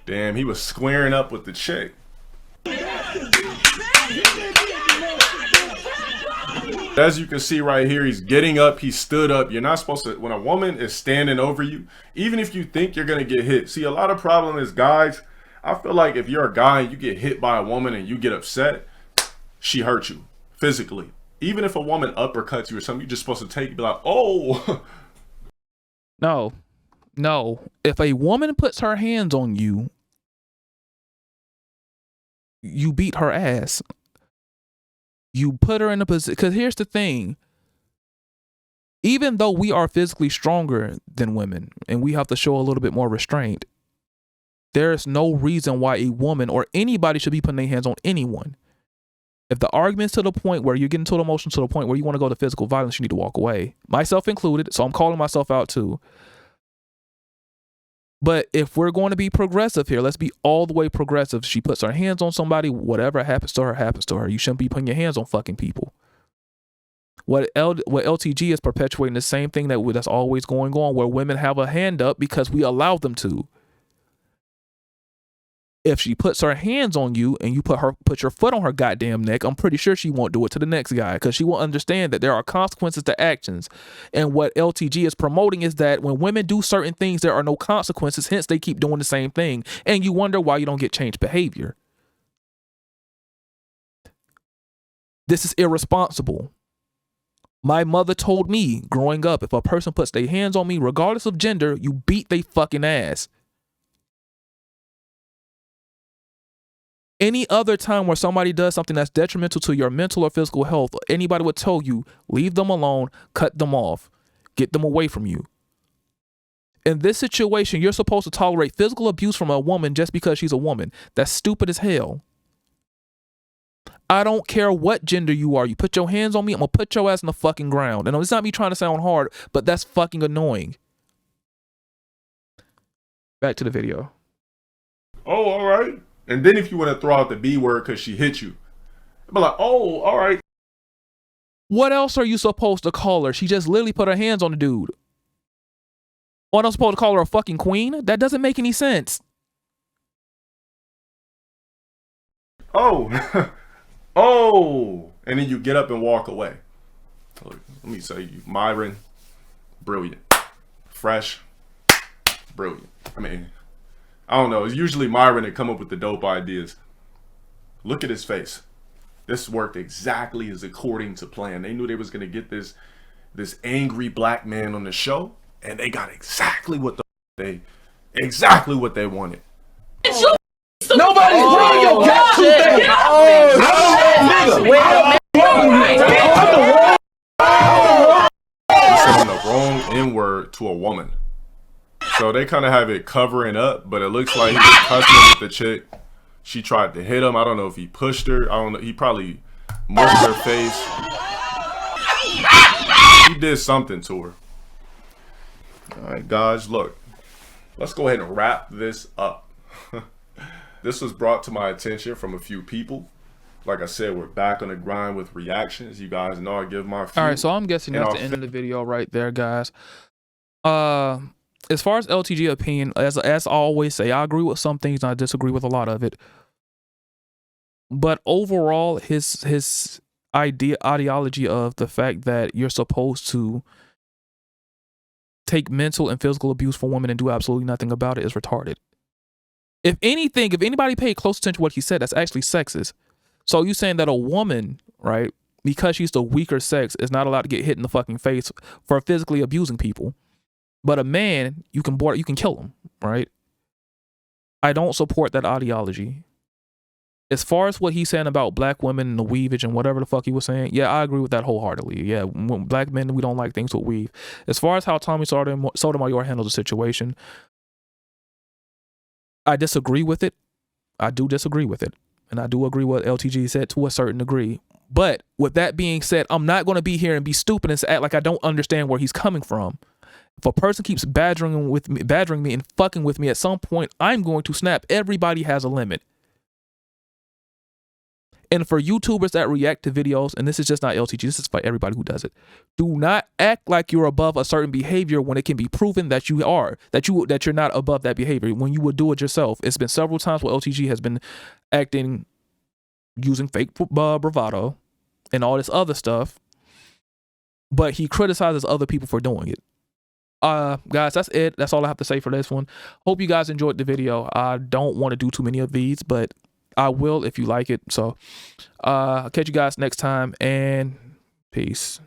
[SPEAKER 2] Damn, he was squaring up with the chick. As you can see right here, he's getting up, he stood up. You're not supposed to, when a woman is standing over you, even if you think you're gonna get hit. See, a lot of problem is guys, I feel like if you're a guy and you get hit by a woman and you get upset, she hurt you physically. Even if a woman uppercuts you or something, you're just supposed to take it, be like, oh.
[SPEAKER 1] No. If a woman puts her hands on you, you beat her ass. You put her in a position, because here's the thing. Even though we are physically stronger than women and we have to show a little bit more restraint, there is no reason why a woman or anybody should be putting their hands on anyone. If the argument's to the point where you're getting to the emotion, to the point where you want to go to physical violence, you need to walk away. Myself included, so I'm calling myself out too. But if we're going to be progressive here, let's be all the way progressive. She puts her hands on somebody, whatever happens to her, happens to her. You shouldn't be putting your hands on fucking people. What LTG is perpetuating the same thing that's always going on, where women have a hand up because we allow them to. If she puts her hands on you and you put your foot on her goddamn neck, I'm pretty sure she won't do it to the next guy, because she will understand that there are consequences to actions. And what LTG is promoting is that when women do certain things, there are no consequences, hence they keep doing the same thing. And you wonder why you don't get changed behavior. This is irresponsible. My mother told me growing up, if a person puts their hands on me, regardless of gender, you beat they fucking ass. Any other time where somebody does something that's detrimental to your mental or physical health, anybody would tell you, leave them alone, cut them off, get them away from you. In this situation, you're supposed to tolerate physical abuse from a woman just because she's a woman. That's stupid as hell. I don't care what gender you are. You put your hands on me, I'm gonna put your ass in the fucking ground. And it's not me trying to sound hard, but that's fucking annoying. Back to the video.
[SPEAKER 2] Oh, all right. And then if you want to throw out the B word because she hit you, be like, oh, all right.
[SPEAKER 1] What else are you supposed to call her? She just literally put her hands on the dude. What, I'm supposed to call her a fucking queen? That doesn't make any sense.
[SPEAKER 2] Oh, oh. And then you get up and walk away. Let me say you, Myron, brilliant. Fresh, brilliant. I mean, I don't know. It's usually Myron that come up with the dope ideas. Look at his face. This worked exactly as according to plan. They knew they was gonna get this angry black man on the show, and they got exactly what they wanted.
[SPEAKER 4] Nobody's running your goddamn.
[SPEAKER 2] N-word to a woman. So they kind of have it covering up, but it looks like he was cussing with the chick. She tried to hit him. I don't know if he pushed her. I don't know. He probably mushed her face. He did something to her. All right, guys, look. Let's go ahead and wrap this up. This was brought to my attention from a few people. Like I said, we're back on the grind with reactions. You guys know I give my few.
[SPEAKER 1] All right, so I'm guessing that's the end of the video right there, guys. As far as LTG opinion, as I always say, I agree with some things and I disagree with a lot of it. But overall, his ideology of the fact that you're supposed to take mental and physical abuse from women and do absolutely nothing about it is retarded. If anything, if anybody paid close attention to what he said, that's actually sexist. So you saying that a woman, right, because she's the weaker sex, is not allowed to get hit in the fucking face for physically abusing people. But a man, you can kill him, right? I don't support that ideology. As far as what he's saying about black women and the weavage and whatever the fuck he was saying, yeah, I agree with that wholeheartedly. Yeah, black men, we don't like things with weave. As far as how Tommy Sotomayor handled the situation, I disagree with it. I do disagree with it. And I do agree with what LTG said to a certain degree. But with that being said, I'm not going to be here and be stupid and act like I don't understand where he's coming from. If a person keeps badgering me and fucking with me, at some point, I'm going to snap. Everybody has a limit. And for YouTubers that react to videos, and this is just not LTG, this is for everybody who does it, do not act like you're above a certain behavior when it can be proven that you are, that you're not above that behavior, when you would do it yourself. It's been several times where LTG has been acting, using fake bravado and all this other stuff, but he criticizes other people for doing it. Guys, that's it. That's all I have to say for this one. Hope you guys enjoyed the video. I don't want to do too many of these, but I will if you like it. So I'll catch you guys next time, and peace.